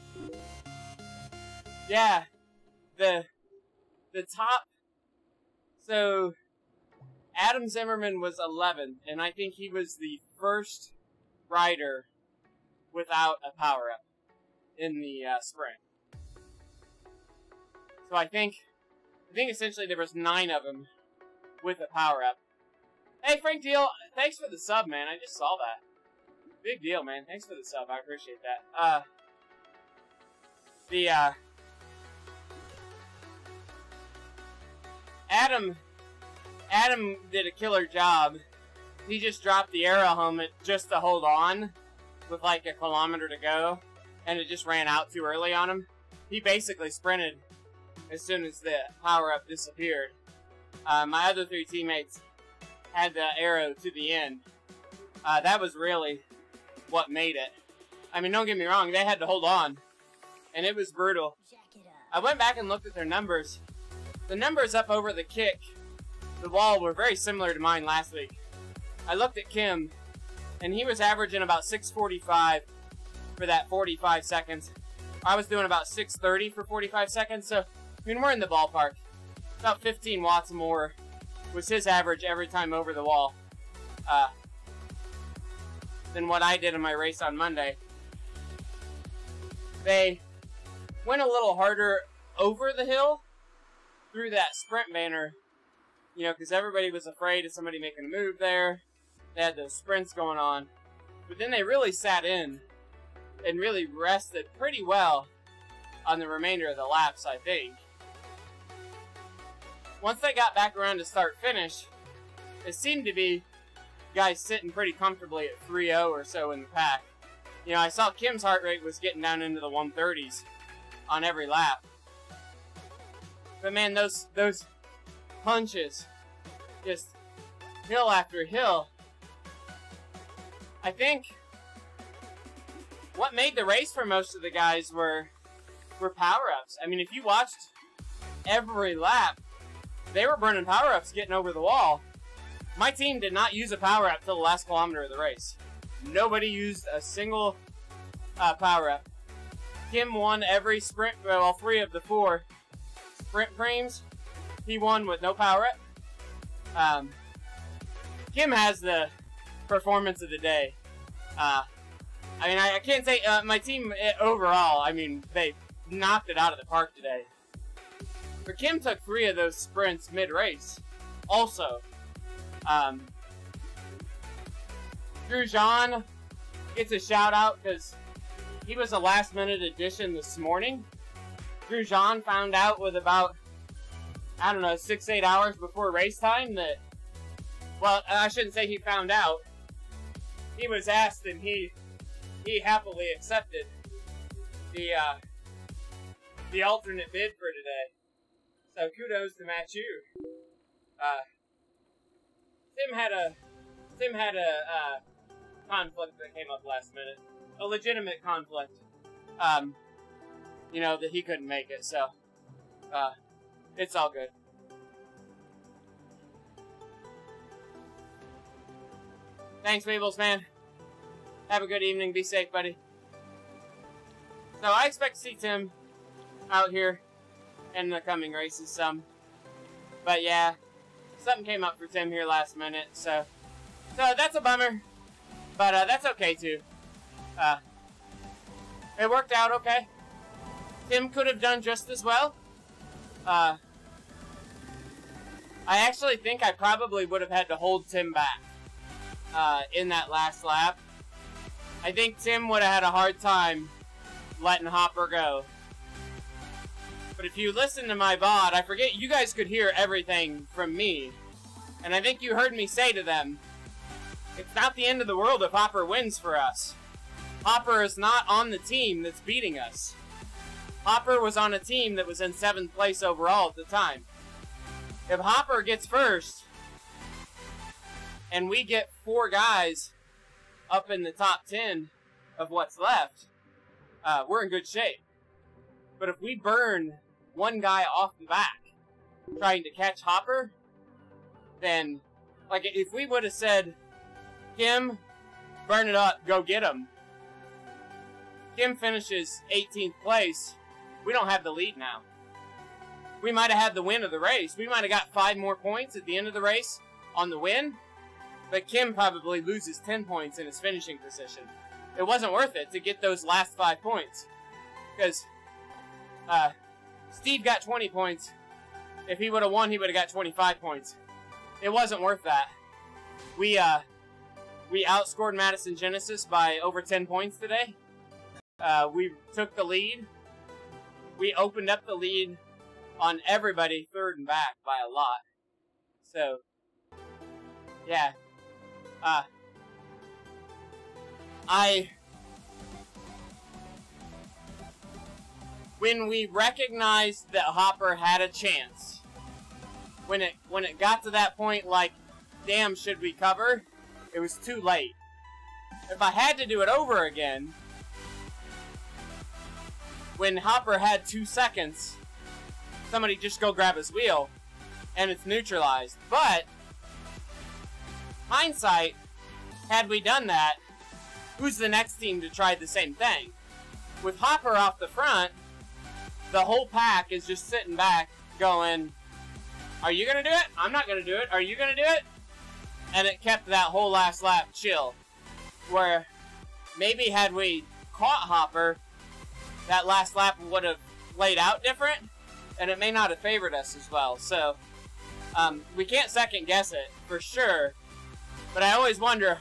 Yeah, the top. So Adam Zimmerman was 11th, and I think he was the first rider without a power-up in the sprint. So I think essentially there was 9 of them with a power-up. Hey, Frank Deal, thanks for the sub, man. I just saw that. Big deal, man. Thanks for the sub. I appreciate that. Adam did a killer job. He just dropped the aero helmet just to hold on with like a kilometer to go, and it just ran out too early on him. He basically sprinted as soon as the power-up disappeared. My other 3 teammates had the arrow to the end. That was really what made it. I mean, don't get me wrong, they had to hold on, and it was brutal. I went back and looked at their numbers. The numbers up over the kick, the wall, were very similar to mine last week. I looked at Kim, and he was averaging about 6:45 for that 45 seconds. I was doing about 6:30 for 45 seconds, so, I mean, we're in the ballpark. About 15 watts more was his average every time over the wall than what I did in my race on Monday. They went a little harder over the hill through that sprint banner, you know, because everybody was afraid of somebody making a move there. They had those sprints going on. But then they really sat in and really rested pretty well on the remainder of the laps, I think. Once they got back around to start-finish, it seemed to be guys sitting pretty comfortably at 3:0 or so in the pack. You know, I saw Kim's heart rate was getting down into the 130s on every lap. But man, those punches, just hill after hill. I think what made the race for most of the guys were power-ups. I mean, if you watched every lap, they were burning power-ups getting over the wall. My team did not use a power-up till the last kilometer of the race. Nobody used a single power-up. Kim won every sprint, well, 3 of the 4 sprint frames. He won with no power-up. Kim has the performance of the day. I mean, I can't say my team overall, I mean, they knocked it out of the park today. But Kim took 3 of those sprints mid-race also. Drujan gets a shout-out because he was a last-minute addition this morning. Drujan found out with about, I don't know, 6-8 hours before race time that, well, I shouldn't say he found out. He was asked and he happily accepted the alternate bid for today. So kudos to Matt Yu. Tim had a conflict that came up last minute, a legitimate conflict. You know, that he couldn't make it, so it's all good. Thanks, Mabels, man. Have a good evening. Be safe, buddy. So I expect to see Tim out here in the coming races some. But yeah, something came up for Tim here last minute, so that's a bummer. But that's okay too. It worked out okay. Tim could have done just as well. I actually think I probably would have had to hold Tim back in that last lap. I think Tim would have had a hard time letting Hopper go. But if you listen to my VOD, I forget you guys could hear everything from me. And I think you heard me say to them, it's not the end of the world if Hopper wins for us. Hopper is not on the team that's beating us. Hopper was on a team that was in 7th place overall at the time. If Hopper gets first, and we get 4 guys up in the top 10 of what's left, we're in good shape. But if we burn one guy off the back trying to catch Hopper, then, like, if we would have said, Kim, burn it up, go get him. Kim finishes 18th place. We don't have the lead now. We might have had the win of the race. We might have got 5 more points at the end of the race on the win, but Kim probably loses 10 points in his finishing position. It wasn't worth it to get those last 5 points, because Steve got 20 points. If he would have won, he would have got 25 points. It wasn't worth that. We outscored Madison Genesis by over 10 points today. We took the lead. We opened up the lead on everybody third and back by a lot. So, yeah. When we recognized that Hopper had a chance, when it got to that point, like, damn, should we cover? It was too late. If I had to do it over again, when Hopper had 2 seconds, somebody just go grab his wheel, and it's neutralized. But, hindsight, had we done that, who's the next team to try the same thing? With Hopper off the front, the whole pack is just sitting back going, are you going to do it? I'm not going to do it. Are you going to do it? And it kept that whole last lap chill. Where maybe had we caught Hopper, that last lap would have laid out different, and it may not have favored us as well. So, we can't second guess it, for sure. But I always wonder,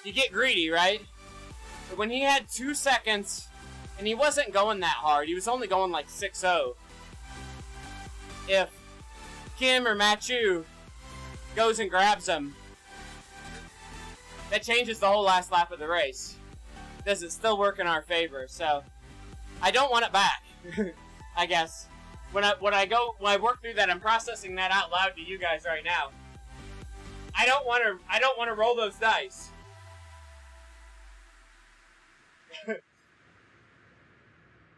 you get greedy, right? But when he had 2 seconds, and he wasn't going that hard, he was only going like 6-0. If Kim or Matthew goes and grabs him, that changes the whole last lap of the race. Does it still work in our favor? So, I don't want it back, I guess. When I work through that, I'm processing that out loud to you guys right now. I don't want to roll those dice.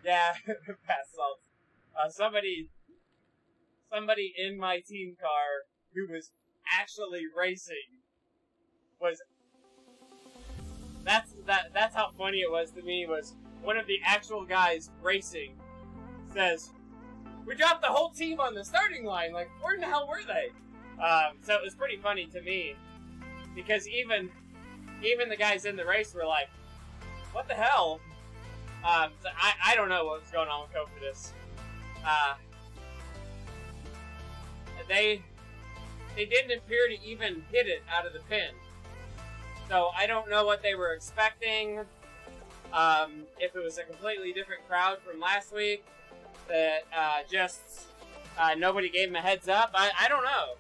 Yeah, pass salt. Somebody in my team car who was actually racing was. That's how funny it was to me. Was one of the actual guys racing says, "We dropped the whole team on the starting line. Like, where in the hell were they?" So it was pretty funny to me, because even the guys in the race were like, "What the hell?" So I don't know what was going on with Cofidis. They didn't appear to even hit it out of the pin. So I don't know what they were expecting. If it was a completely different crowd from last week, that nobody gave them a heads up. I don't know.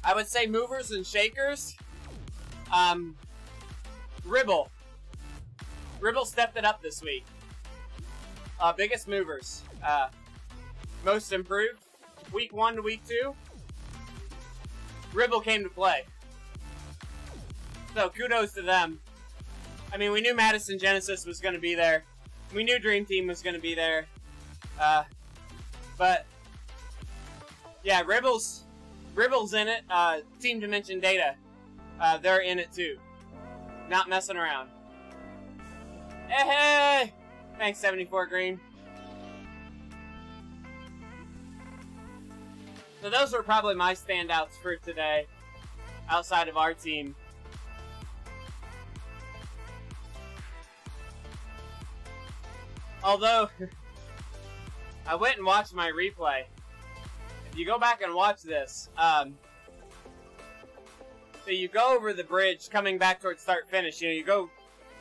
I would say movers and shakers. Ribble. Ribble stepped it up this week. Biggest movers. Most improved. Week 1 to week 2. Ribble came to play. So kudos to them. I mean, we knew Madison Genesis was going to be there. We knew Dream Team was going to be there. But yeah, Ribble's in it. Team Dimension Data, they're in it too. Not messing around. Hey! Thanks, 74 Green. So those were probably my standouts for today, outside of our team. Although, I went and watched my replay. If you go back and watch this, so you go over the bridge coming back towards start-finish. You know, you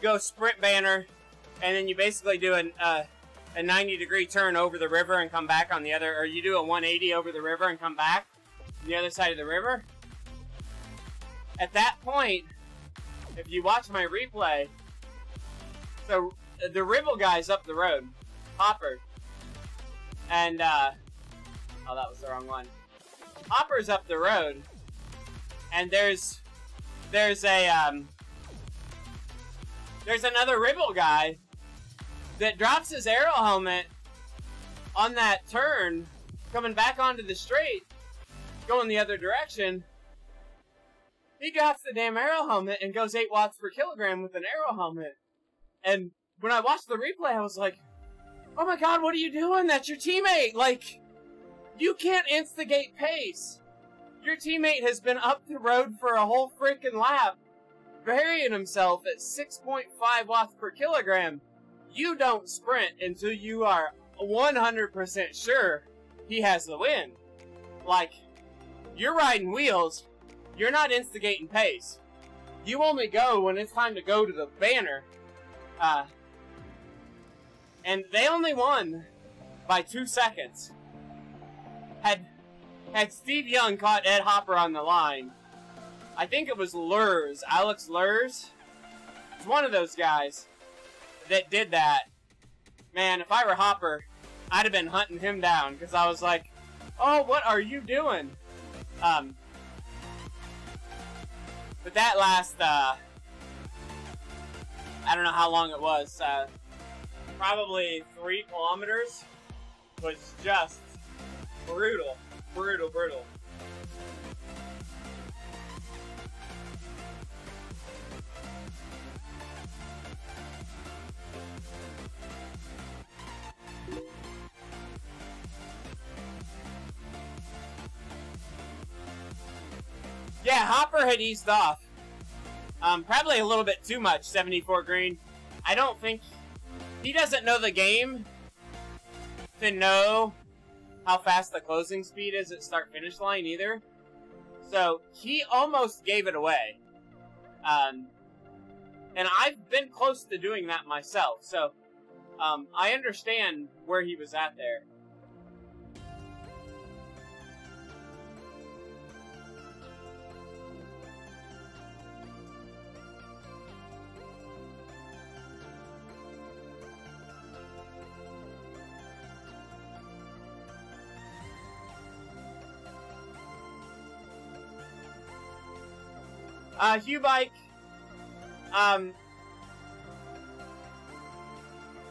go sprint banner, and then you basically do a 90-degree turn over the river and come back on the other, or you do a 180 over the river and come back on the other side of the river. At that point, if you watch my replay, so the Ribble guy's up the road, Hopper, and oh, that was the wrong one. Hopper's up the road, and there's another Ribble guy that drops his aero helmet on that turn, coming back onto the straight, going the other direction. He drops the damn aero helmet and goes 8 watts per kilogram with an aero helmet. And when I watched the replay, I was like, oh my god, what are you doing? That's your teammate! Like, you can't instigate pace. Your teammate has been up the road for a whole freaking lap, burying himself at 6.5 watts per kilogram. You don't sprint until you are 100% sure he has the win. Like, you're riding wheels, you're not instigating pace. You only go when it's time to go to the banner. And they only won by 2 seconds. Had Steve Young caught Ed Hopper on the line, I think it was Lurs, Alex Lurs. It's one of those guys that did that. Man, if I were Hopper, I'd have been hunting him down, because I was like, oh, what are you doing? But that last, I don't know how long it was, probably 3 kilometers, was just brutal, brutal, brutal. Yeah, Hopper had eased off. Probably a little bit too much, 74 green. I don't think... He doesn't know the game to know how fast the closing speed is at start-finish line either. So, he almost gave it away. And I've been close to doing that myself. So, I understand where he was at there. Hugh Bike,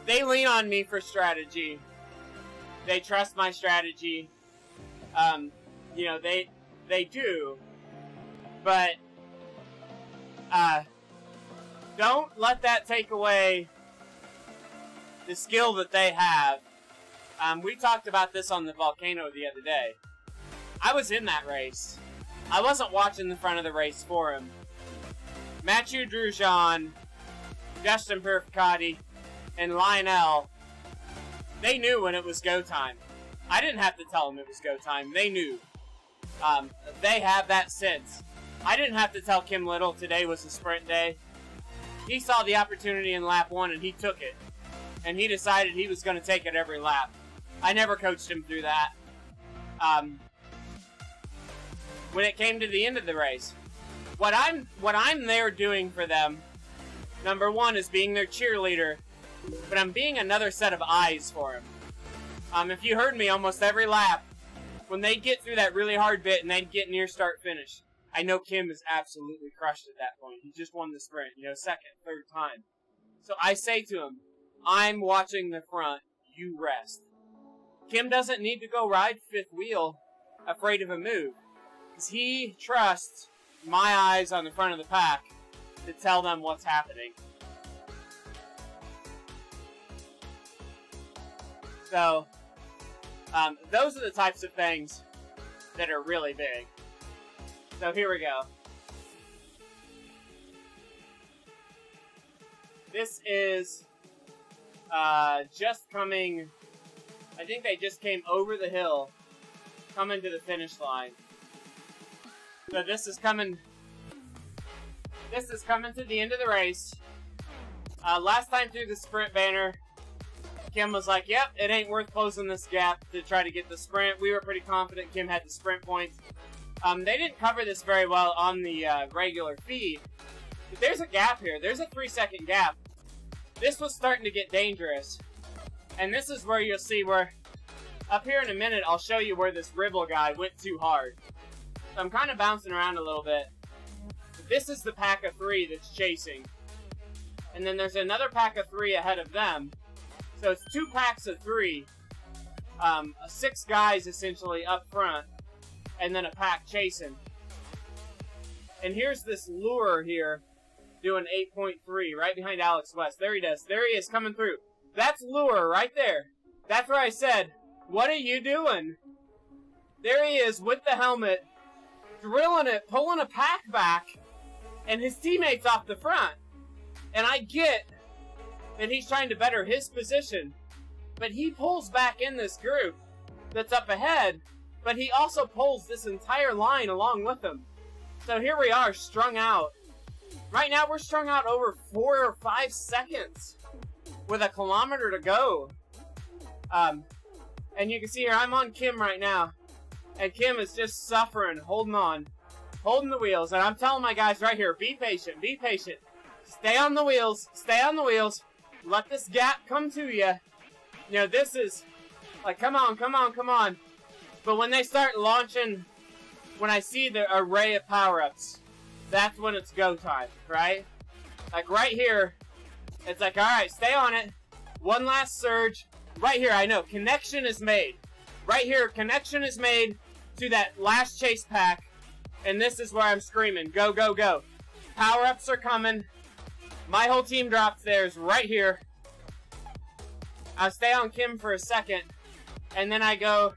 they lean on me for strategy. They trust my strategy. You know, they do. But, don't let that take away the skill that they have. We talked about this on the Volcano the other day. I was in that race. I wasn't watching the front of the race for him. Mathieu Drujean, Justin Purificati, and Lionel, they knew when it was go time. I didn't have to tell them it was go time. They knew. They have that sense. I didn't have to tell Kim Little today was a sprint day. He saw the opportunity in lap 1 and he took it. And he decided he was going to take it every lap. I never coached him through that. When it came to the end of the race, what I'm there doing for them, number 1 is being their cheerleader, but I'm being another set of eyes for them. If you heard me almost every lap, when they get through that really hard bit and they get near start finish, I know Kim is absolutely crushed at that point. He just won the sprint, you know, 2nd, 3rd time. So I say to him, I'm watching the front, you rest. Kim doesn't need to go ride 5th wheel afraid of a move. Because he trusts my eyes on the front of the pack to tell them what's happening. So, those are the types of things that are really big. So here we go. This is just coming, I think they just came over the hill, coming to the finish line. So this is coming to the end of the race. Last time through the sprint banner, Kim was like, yep, it ain't worth closing this gap to try to get the sprint. We were pretty confident Kim had the sprint points. They didn't cover this very well on the regular feed, but there's a gap here. There's a 3-second gap. This was starting to get dangerous, and this is where you'll see where, up here in a minute, I'll show you where this Ribble guy went too hard. So I'm kind of bouncing around a little bit. But this is the pack of 3 that's chasing, and then there's another pack of 3 ahead of them. So it's 2 packs of 3, 6 guys essentially up front, and then a pack chasing. And here's this lure here doing 8.3 right behind Alex West. There he does. There he is coming through. That's lure right there. That's where I said, what are you doing? There he is with the helmet, drilling it, pulling a pack back, and his teammates off the front. And I get that he's trying to better his position, but he pulls back in this group that's up ahead, but he also pulls this entire line along with him. So here we are, strung out. Right now we're strung out over 4 or 5 seconds with a kilometer to go. And you can see here, I'm on Kim right now, and Kim is just suffering, holding on, holding the wheels. And I'm telling my guys right here, be patient, be patient. Stay on the wheels, stay on the wheels. Let this gap come to you. You know, this is like, come on, come on, come on. But when they start launching, when I see the array of power-ups, that's when it's go time, right? Like right here, it's like, all right, stay on it. One last surge. Right here, I know, connection is made. Right here, connection is made to that last chase pack. And this is where I'm screaming, go, go, go. Power-ups are coming. My whole team drops theirs right here. I'll stay on Kim for a second. And then I go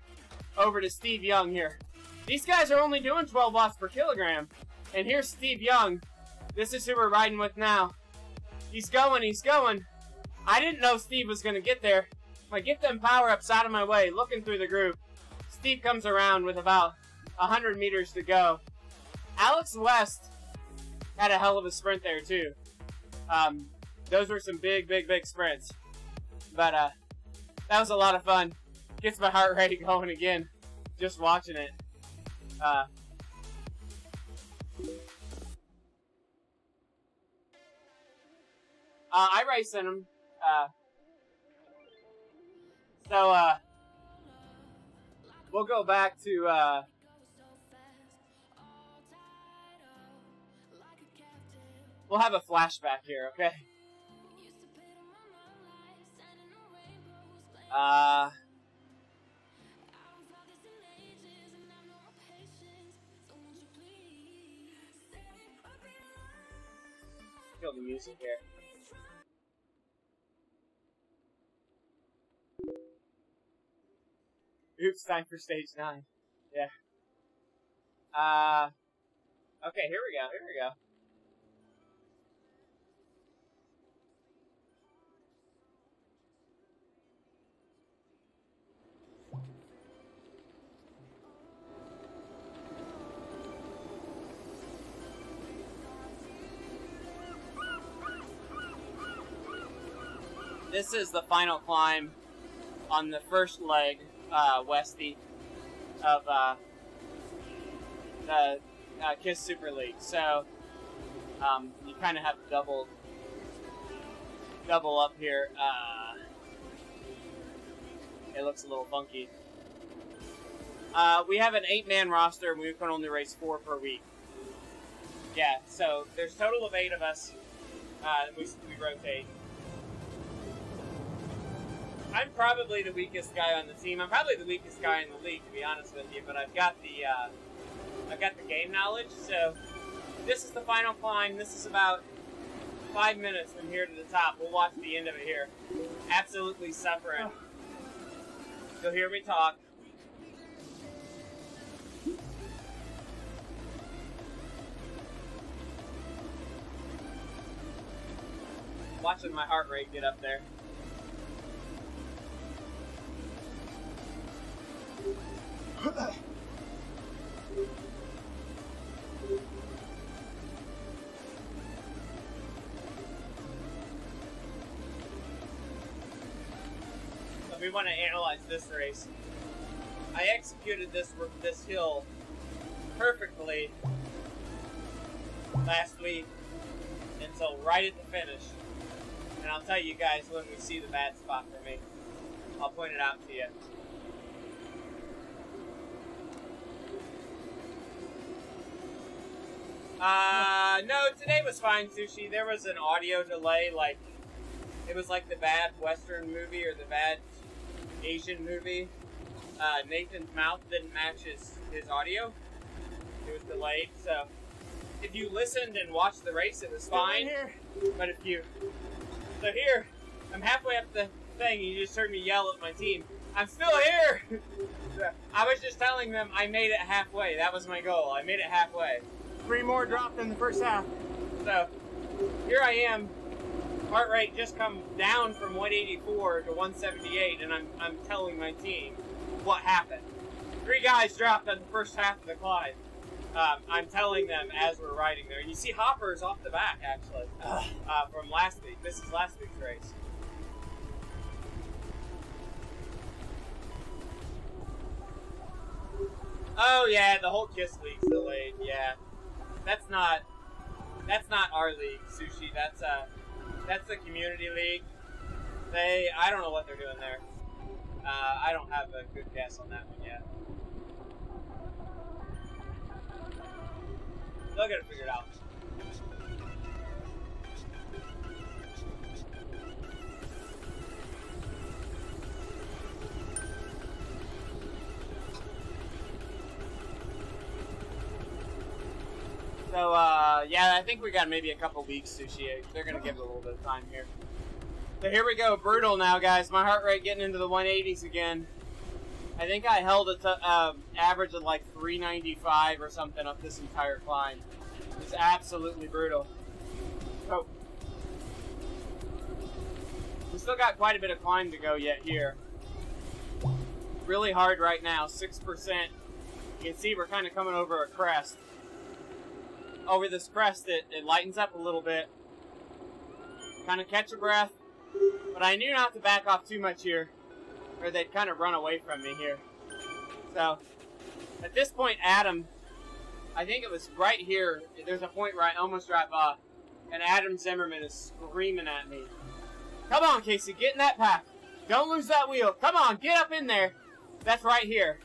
over to Steve Young here. These guys are only doing 12 watts per kilogram. And here's Steve Young. This is who we're riding with now. He's going, he's going. I didn't know Steve was going to get there. I get them power-ups out of my way, looking through the group. Steve comes around with about 100 meters to go. Alex West had a hell of a sprint there, too. Those were some big, big, big sprints. But that was a lot of fun. Gets my heart rate going again, just watching it. I race in them. So we'll go back to we'll have a flashback here, okay? Kill the music here. Oops, time for stage 9. Yeah. Okay, here we go, here we go. This is the final climb on the first leg, Westy, of the KISS Super League. So you kind of have to double up here. It looks a little funky. We have an 8-man roster, and we can only race 4 per week. Yeah, so there's a total of 8 of us. We rotate. I'm probably the weakest guy on the team. I'm probably the weakest guy in the league, to be honest with you. But I've got the game knowledge. So this is the final climb. This is about 5 minutes from here to the top. We'll watch the end of it here. Absolutely suffering. You'll hear me talk. Watching my heart rate get up there. So we want to analyze this race. I executed this hill perfectly last week until right at the finish. And I'll tell you guys when we see the bad spot for me. I'll point it out to you. No, today was fine, Sushi. There was an audio delay, like, it was like the bad Western movie or the bad Asian movie. Nathan's mouth didn't match his audio. It was delayed, so if you listened and watched the race, it was fine. Here. But if you... So here, I'm halfway up the thing, and you just heard me yell at my team, I'm still here! I was just telling them I made it halfway. That was my goal. I made it halfway. 3 more dropped in the first half. So, here I am. Heart rate just come down from 184 to 178, and I'm telling my team what happened. 3 guys dropped in the first half of the climb. I'm telling them as we're riding there. You see Hopper's off the back, actually, from last week. This is last week's race. Oh yeah, the whole KISS league's delayed. Yeah, that's not our league, Sushi. That's the community league. I don't know what they're doing there. I don't have a good guess on that one yet. They'll get it figured out. So, yeah, I think we got maybe a couple weeks, Sushi. They're going to give it a little bit of time here. So here we go, brutal now, guys. My heart rate getting into the 180s again. I think I held a average of like 395 or something up this entire climb. It's absolutely brutal. Oh. We still got quite a bit of climb to go yet here. Really hard right now, 6%. You can see we're kind of coming over a crest. Over this crest, it lightens up a little bit. Kind of catch a breath. But I knew not to back off too much here, or they'd kind of run away from me here. So, at this point, Adam, I think it was right here, there's a point where I almost dropped off, and Adam Zimmerman is screaming at me. Come on, Casey, get in that pack. Don't lose that wheel. Come on, get up in there. That's right here.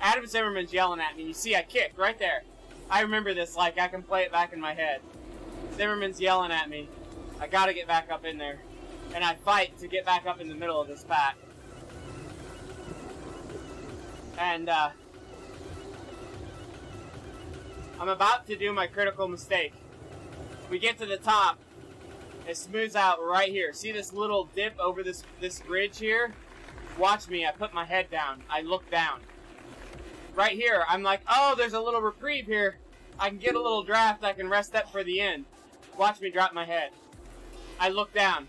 Adam Zimmerman's yelling at me. You see, I kicked right there. I remember this like I can play it back in my head. Zimmerman's yelling at me. I gotta get back up in there. And I fight to get back up in the middle of this pack. And, I'm about to do my critical mistake. We get to the top. It smooths out right here. See this little dip over this ridge here? Watch me. I put my head down. I look down. Right here, I'm like, oh, there's a little reprieve here. I can get a little draft. I can rest up for the end. Watch me drop my head. I look down.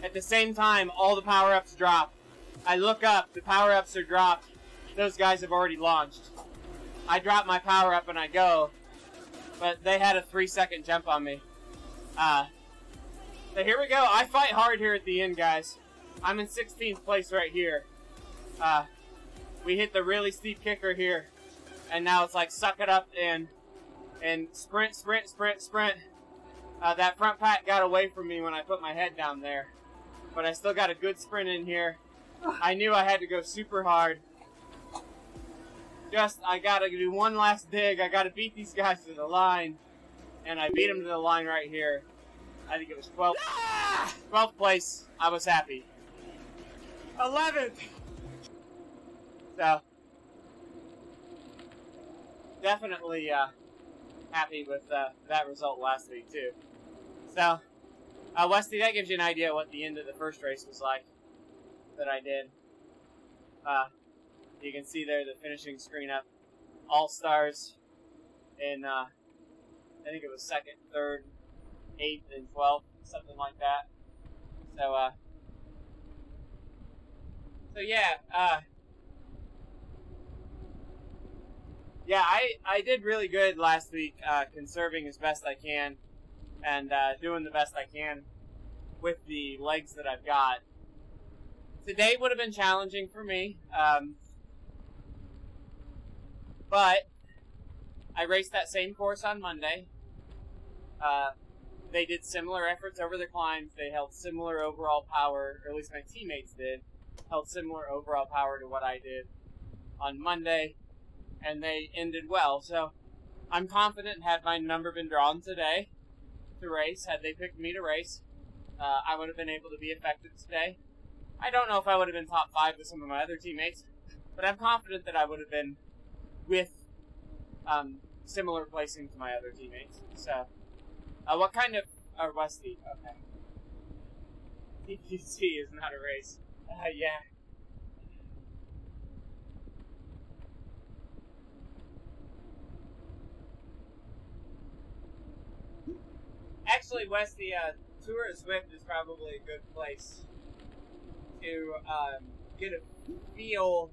At the same time, all the power-ups drop. I look up. The power-ups are dropped. Those guys have already launched. I drop my power-up and I go. But they had a 3-second jump on me. So here we go. I fight hard here at the end, guys. I'm in 16th place right here. We hit the really steep kicker here. And now it's like suck it up and sprint, sprint, sprint, sprint. That front pack got away from me when I put my head down there. But I still got a good sprint in here. I knew I had to go super hard. I gotta do one last dig. I gotta beat these guys to the line. And I beat them to the line right here. I think it was 12th. 12th place. I was happy. 11th. So, definitely happy with that result last week too. So, Westy, that gives you an idea what the end of the first race was like that I did. You can see there the finishing screen up. All stars in, I think it was 2nd, 3rd, 8th, and 12th, something like that. So, yeah, yeah, I did really good last week, conserving as best I can, and doing the best I can with the legs that I've got. Today would have been challenging for me, but I raced that same course on Monday. They did similar efforts over the climbs. They held similar overall power, or at least my teammates did, held similar overall power to what I did on Monday, and they ended well. So I'm confident, had my number been drawn today to race, had they picked me to race, I would have been able to be effective today. I don't know if I would have been top 5 with some of my other teammates, but I'm confident that I would have been with similar placing to my other teammates. So, what kind of... Westy, okay. TPC is not a race. Yeah. Actually, Wes, the Tour of Zwift is probably a good place to get a feel.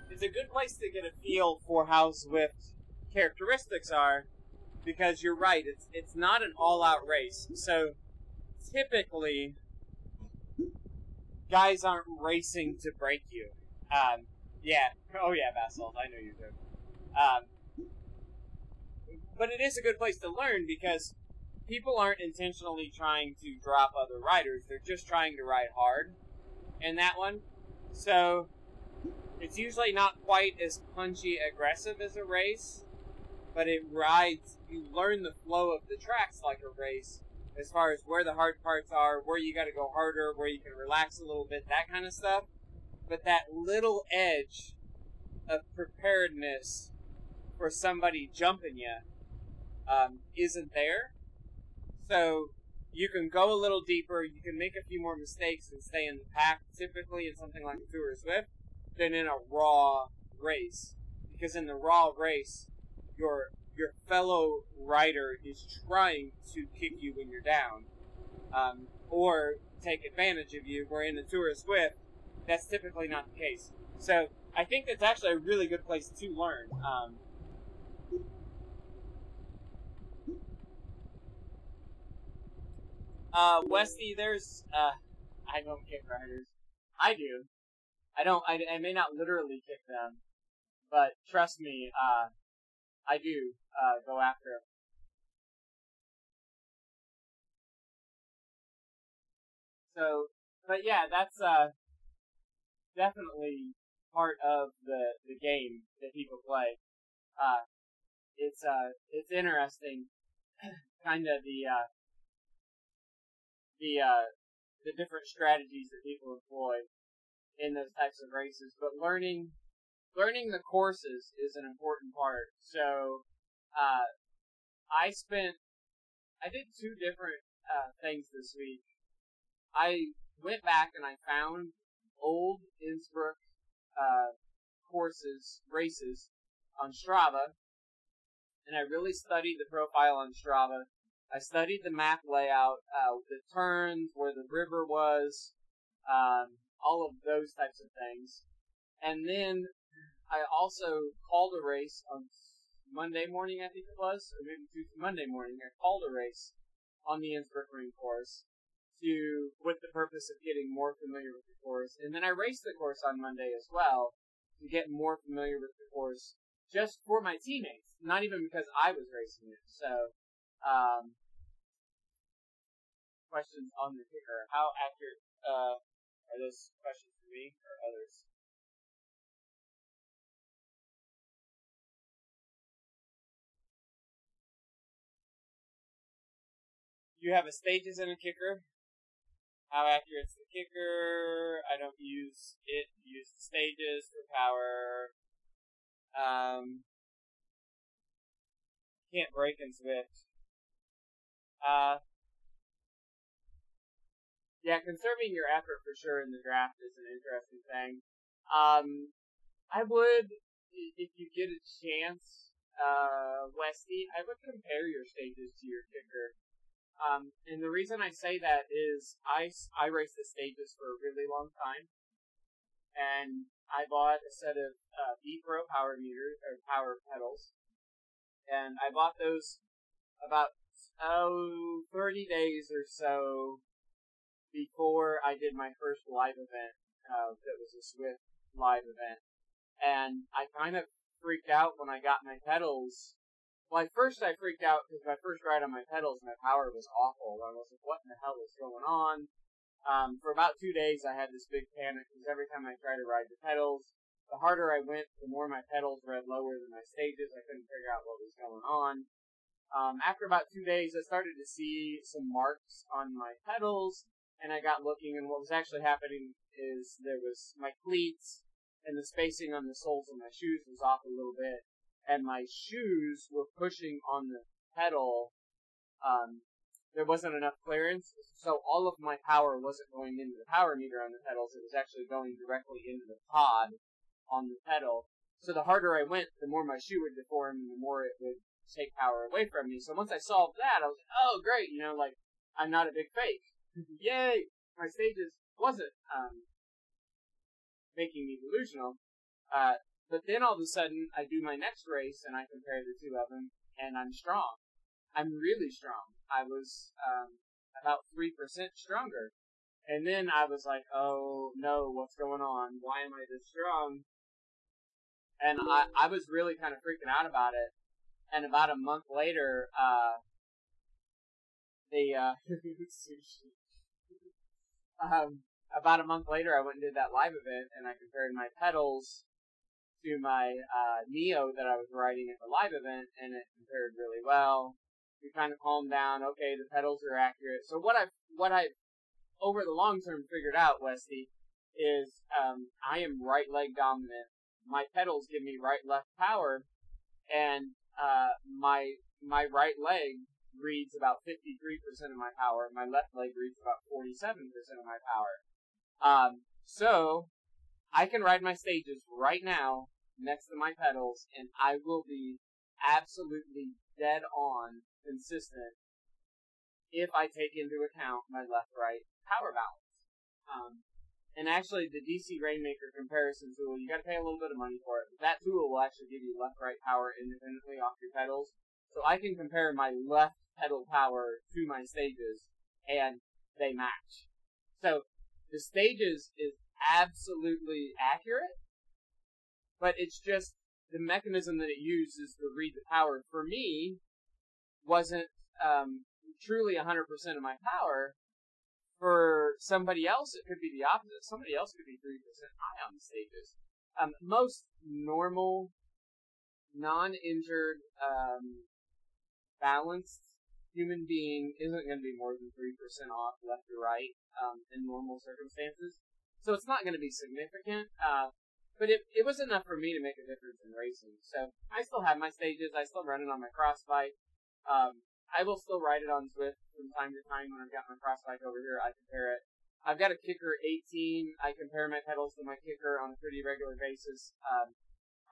It's a good place to get a feel for how Zwift characteristics are, because you're right, it's not an all-out race. So typically, guys aren't racing to break you. Yeah. Oh yeah, Basalt, I know you do. But it is a good place to learn because people aren't intentionally trying to drop other riders. They're just trying to ride hard in that one. So it's usually not quite as punchy aggressive as a race, but it rides, you learn the flow of the tracks like a race as far as where the hard parts are, where you gotta go harder, where you can relax a little bit, that kind of stuff. But that little edge of preparedness for somebody jumping you isn't there. So you can go a little deeper, you can make a few more mistakes and stay in the pack, typically in something like a Tour of Zwift, than in a raw race. Because in the raw race, your fellow rider is trying to kick you when you're down, or take advantage of you, where in the Tour of Zwift, that's typically not the case. So I think that's actually a really good place to learn. Westy, there's, I don't kick riders. I do. I may not literally kick them, but trust me, I do, go after them. So, but yeah, that's, definitely part of the game that people play. It's interesting, kind of the different strategies that people employ in those types of races, but learning the courses is an important part. So, I did 2 different, things this week. I went back and I found old Innsbruck, races on Strava, and I really studied the profile on Strava. I studied the map layout, the turns, where the river was, all of those types of things. And then I also called a race on Monday morning, I think it was, or maybe Monday morning. I called a race on the Innsbruck Ring course with the purpose of getting more familiar with the course. And then I raced the course on Monday as well to get more familiar with the course, just for my teammates, not even because I was racing it. So, questions on the kicker. How accurate are those questions for me or others? You have a stages and a kicker. How accurate is the kicker? I don't use it. Use the stages for power. Can't break in Zwift. Yeah, conserving your effort for sure in the draft is an interesting thing. I would, if you get a chance, Westy, I would compare your stages to your kicker. And the reason I say that is I raced the stages for a really long time, and I bought a set of B-Pro power meters, or power pedals, and I bought those about 30 days or so before I did my first live event, that was a Zwift live event. And I kind of freaked out when I got my pedals. Well, at first I freaked out because my first ride on my pedals, my power was awful. I was like, what in the hell is going on? For about 2 days, I had this big panic because every time I tried to ride the pedals, the harder I went, the more my pedals read lower than my stages. I couldn't figure out what was going on. After about 2 days, I started to see some marks on my pedals, and I got looking, and what was actually happening is there was my cleats, and the spacing on the soles of my shoes was off a little bit, and my shoes were pushing on the pedal. There wasn't enough clearance, so all of my power wasn't going into the power meter on the pedals. It was actually going directly into the pod on the pedal. So the harder I went, the more my shoe would deform, and the more it would take power away from me. So once I solved that, I was like, oh, great, like, I'm not a big fake. Yay! My stages wasn't making me delusional. But then all of a sudden, I do my next race, and I compare the two of them, and I'm strong. I'm really strong. I was about 3% stronger. And then I was like, oh, no, what's going on? Why am I this strong? And I was really kind of freaking out about it. And about a month later, about a month later, I went and did that live event, and I compared my pedals to my Neo that I was riding at the live event, and it compared really well. We kind of calmed down. Okay, the pedals are accurate. So what I over the long term figured out, Westy, is I am right leg dominant. My pedals give me right left power, and my right leg reads about 53% of my power. My left leg reads about 47% of my power. So I can ride my stages right now next to my pedals, and I will be absolutely dead on consistent if I take into account my left-right power balance. And actually, the DC Rainmaker comparison tool, you got to pay a little bit of money for it. But that tool will actually give you left-right power independently off your pedals. So I can compare my left pedal power to my stages, and they match. So the stages is absolutely accurate, but it's just the mechanism that it uses to read the power for me wasn't truly 100% of my power. For somebody else, it could be the opposite. Somebody else could be 3% high on the stages. Most normal, non-injured, balanced human being isn't going to be more than 3% off left or right in normal circumstances. So it's not going to be significant, but it was enough for me to make a difference in racing. So I still have my stages. I still run it on my cross bike. I will still ride it on Zwift from time to time when I've got my cross bike over here. I compare it. I've got a Kicker 18. I compare my pedals to my Kicker on a pretty regular basis.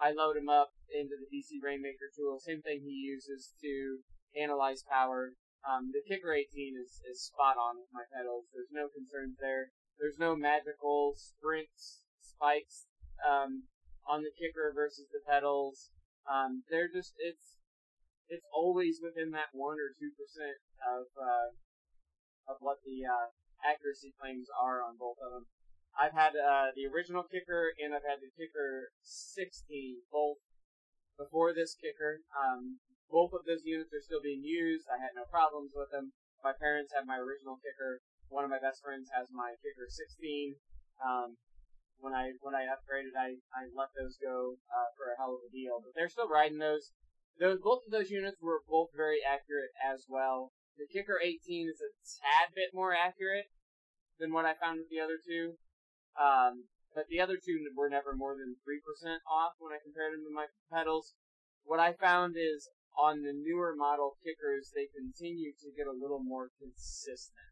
I load them up into the DC Rainmaker tool. Same thing he uses to analyze power. The Kicker 18 is spot on with my pedals. There's no concerns there. There's no magical sprints, spikes on the Kicker versus the pedals. They're just, it's always within that 1 or 2% of what the accuracy claims are on both of them. I've had the original Kicker and I've had the Kicker 16 both before this Kicker. Both of those units are still being used. I had no problems with them. My parents have my original Kicker. One of my best friends has my Kicker 16. When I upgraded, I let those go for a hell of a deal. But they're still riding those. Both of those units were both very accurate as well. The Kicker 18 is a tad bit more accurate than what I found with the other two. But the other two were never more than 3% off when I compared them to my pedals. What I found is on the newer model Kickers, they continue to get a little more consistent.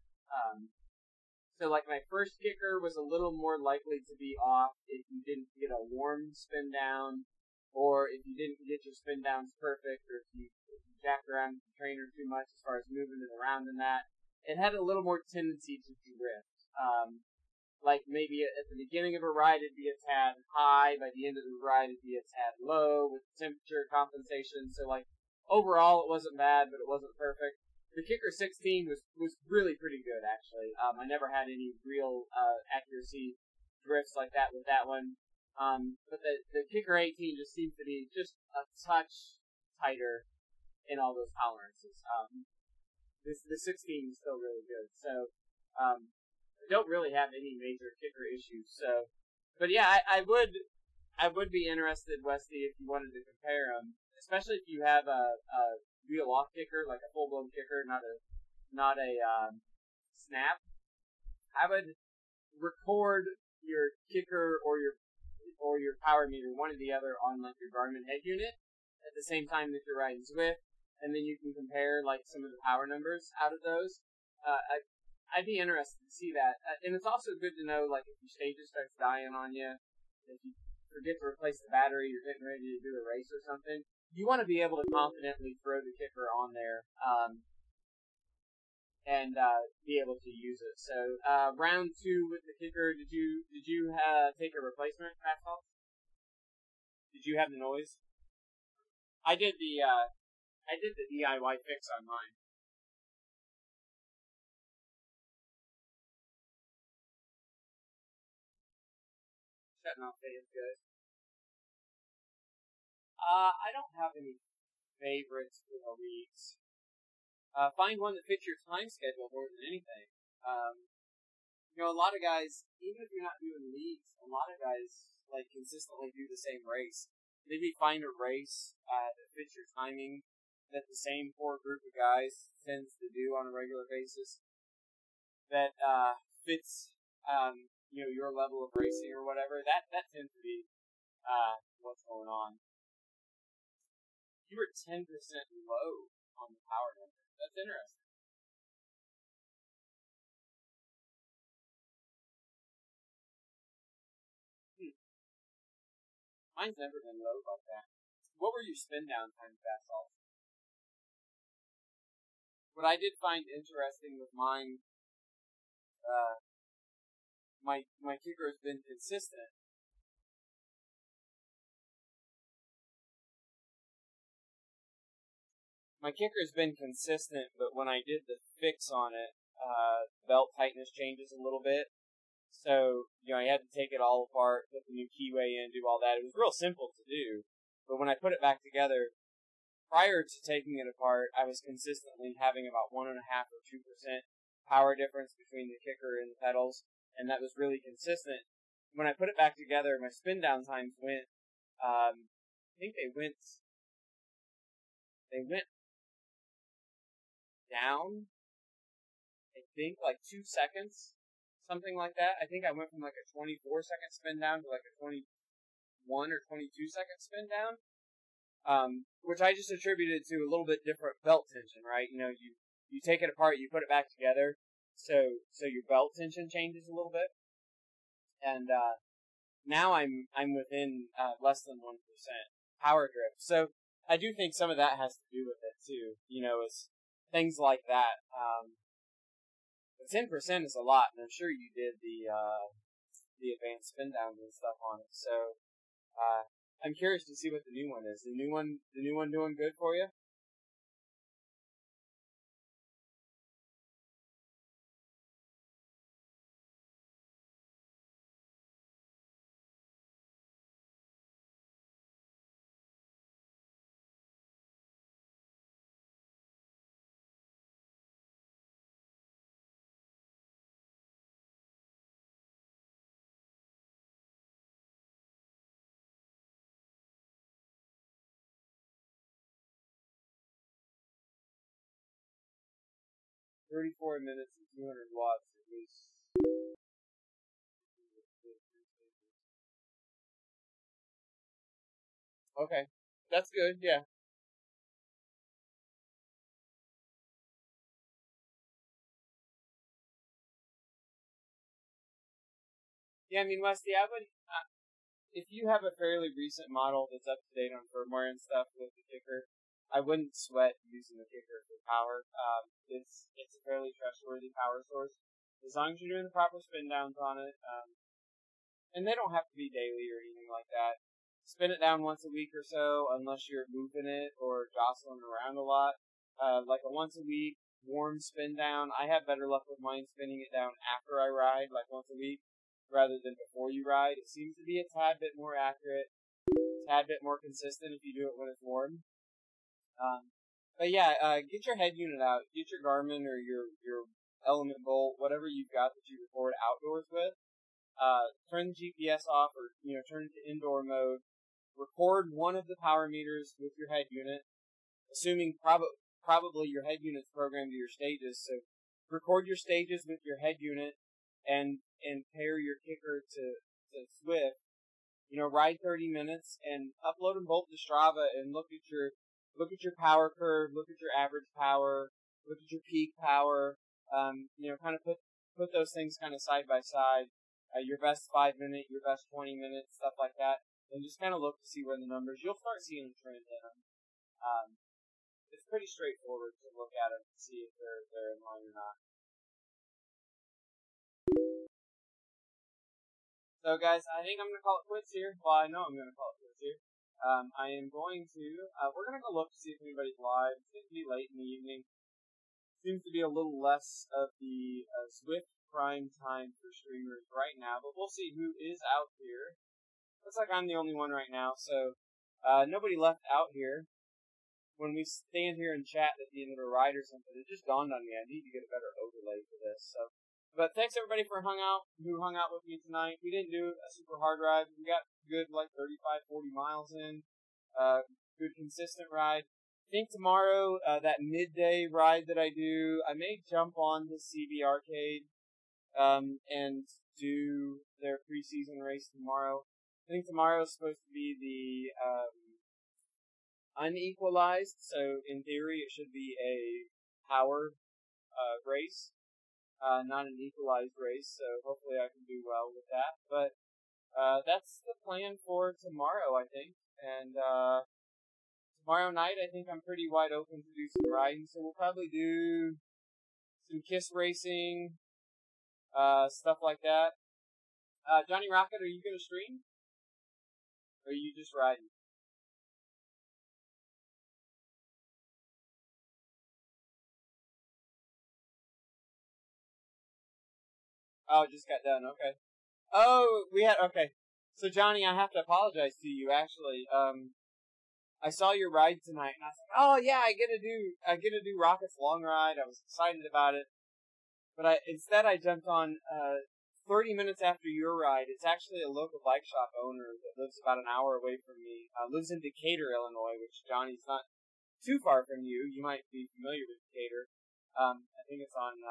So like my first Kicker was a little more likely to be off if you didn't get a warm spin down, or if you didn't get your spin downs perfect, or if you jacked around the trainer too much as far as moving it around and that. It had a little more tendency to drift. Like maybe at the beginning of a ride it'd be a tad high, by the end of the ride it'd be a tad low with temperature compensation. So like overall it wasn't bad, but it wasn't perfect. The Kicker 16 was really pretty good actually. I never had any real accuracy drifts like that with that one. But the Kicker 18 just seems to be just a touch tighter in all those tolerances. The 16 is still really good. So, I don't really have any major kicker issues. So, but yeah, I would be interested, Westy, if you wanted to compare them, especially if you have a wheel off kicker, like a full blown kicker, not a snap. I would record your kicker or your power meter, one or the other, on like your Garmin head unit at the same time that you're riding Zwift, and then you can compare like some of the power numbers out of those. I'd be interested to see that, and it's also good to know like if your stager starts dying on you, if you forget to replace the battery, you're getting ready to do a race or something. You want to be able to confidently throw the kicker on there, and be able to use it. So round 2 with the kicker, did you take a replacement, Fastball? Did you have the noise? I did the DIY fix on mine. Shutting off fans, guys. I don't have any favorites for the leagues. Find one that fits your time schedule more than anything. A lot of guys, even if you're not doing leagues, a lot of guys like consistently do the same race. Maybe find a race that fits your timing that the same core group of guys tends to do on a regular basis. That fits your level of racing or whatever. That tends to be what's going on. You were 10% low on the power number. That's interesting. Mine's never been low like that. What were your spin down times, Fastball? What I did find interesting with mine, my kicker has been consistent. My kicker has been consistent, but when I did the fix on it, belt tightness changes a little bit. So, I had to take it all apart, put the new keyway in, do all that. It was real simple to do, but when I put it back together, prior to taking it apart, I was consistently having about 1.5 or 2% power difference between the kicker and the pedals, and that was really consistent. When I put it back together, my spin down times went, I think they went down, I think, like 2 seconds, something like that. I think I went from like a 24-second spin down to like a 21 or 22-second spin down, which I just attributed to a little bit different belt tension, right? You take it apart, you put it back together, so your belt tension changes a little bit, and now I'm within less than 1% power drift. So I do think some of that has to do with it too. Is things like that. But 10% is a lot, and I'm sure you did the advanced spin downs and stuff on it. So I'm curious to see what the new one is. The new one doing good for you? $34 minutes and 200 watts. It was. Okay, that's good. Yeah. Yeah, I mean, Westy, I would. If you have a fairly recent model that's up to date on firmware and stuff with the kicker, I wouldn't sweat using the kicker for power. It's a fairly trustworthy power source as long as you're doing the proper spin downs on it. And they don't have to be daily or anything like that. Spin it down once a week or so, unless you're moving it or jostling around a lot. Like a once a week warm spin down. I have better luck with mine spinning it down after I ride, like once a week, rather than before you ride. It seems to be a tad bit more accurate, a tad bit more consistent if you do it when it's warm. But yeah, get your head unit out. Get your Garmin or your Element Bolt, whatever you've got that you record outdoors with. Turn the GPS off, or turn it to indoor mode. Record one of the power meters with your head unit, assuming probably your head unit's programmed to your stages. So record your stages with your head unit, and pair your kicker to Swift. Ride 30 minutes and upload them both to Strava and look at your power curve, look at your average power, look at your peak power. Kind of put those things kind of side by side. Your best 5 minute, your best 20 minutes, stuff like that, and just kind of look to see where the numbers. You'll start seeing a trend in them. It's pretty straightforward to look at them to see if they're in line or not. So guys, I think I'm going to call it quits here. Well, I know I'm going to call it quits here. We're going to go look to see if anybody's live. It's going to be late in the evening. Seems to be a little less of the Swift prime time for streamers right now, but we'll see who is out here. Looks like I'm the only one right now, so nobody left out here. When we stand here and chat at the end of a ride or something, it just dawned on me I need to get a better overlay for this. But thanks everybody who hung out with me tonight. We didn't do a super hard ride. We got good 35, 40 miles in. Good consistent ride. I think tomorrow, that midday ride that I do, I may jump on the CB Arcade and do their preseason race tomorrow. I think tomorrow is supposed to be the unequalized, so in theory it should be a power race, not an equalized race, so hopefully I can do well with that. But that's the plan for tomorrow, I think. And tomorrow night, I think I'm pretty wide open to do some riding, so we'll probably do some KISS racing, stuff like that. Johnny Rocket, are you going to stream? Or are you just riding? Oh, it just got done, okay. Oh, okay. So Johnny, I have to apologize to you, actually. I saw your ride tonight, and I was like, "Oh yeah, I get to do Rocket's long ride." I was excited about it, but instead I jumped on 30 minutes after your ride. It's actually a local bike shop owner that lives about an hour away from me. Lives in Decatur, Illinois, which Johnny's not too far from you. You might be familiar with Decatur. I think it's on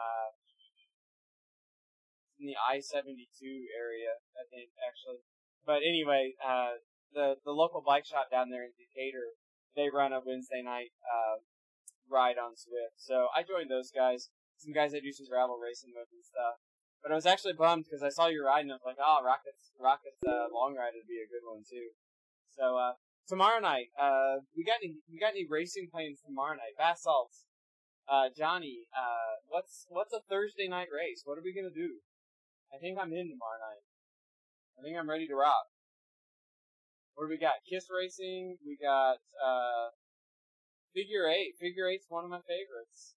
in the I-72 area. I think actually, but anyway, the local bike shop down there in Decatur, they run a Wednesday night ride on Swift. So I joined those guys. Some guys that do some gravel racing with and stuff. But I was actually bummed because I saw you riding and I was like, oh, Rocket's long ride would be a good one too. So tomorrow night, we got any racing plans tomorrow night? Bass Salts. Johnny, what's a Thursday night race? What are we gonna do? I think I'm in tomorrow night. I think I'm ready to rock. What do we got? KISS racing. We got Figure 8. Figure 8's one of my favorites.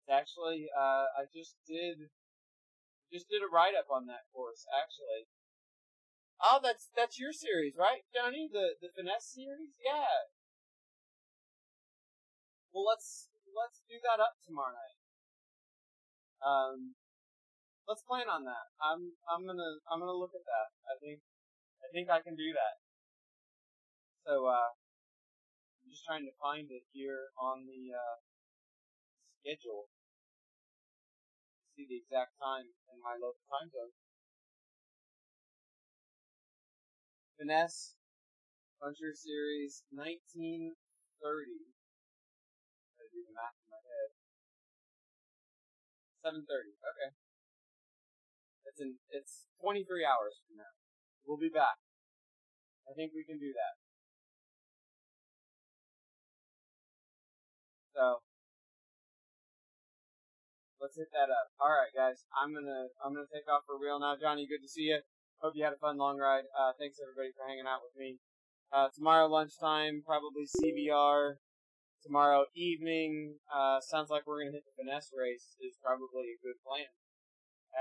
It's actually I just did a write up on that course actually. Oh, that's your series, right, Johnny? The finesse series? Yeah. Well, let's do that up tomorrow night. Let's plan on that. I'm gonna look at that. I think I can do that. So, I'm just trying to find it here on the schedule. See the exact time in my local time zone. Finesse Puncher Series 1930. I do the math in my head. 7:30. Okay. It's 23 hours from now. We'll be back. I think we can do that. So let's hit that up. All right, guys. I'm gonna take off for real now. Johnny, good to see you. Hope you had a fun long ride. Thanks everybody for hanging out with me. Tomorrow lunchtime, probably CBR. Tomorrow evening, sounds like we're gonna hit the finesse race. Is probably a good plan.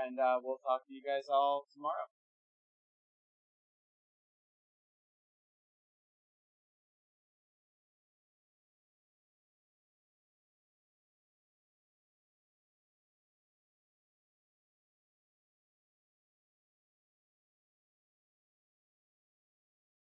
And we'll talk to you guys all tomorrow.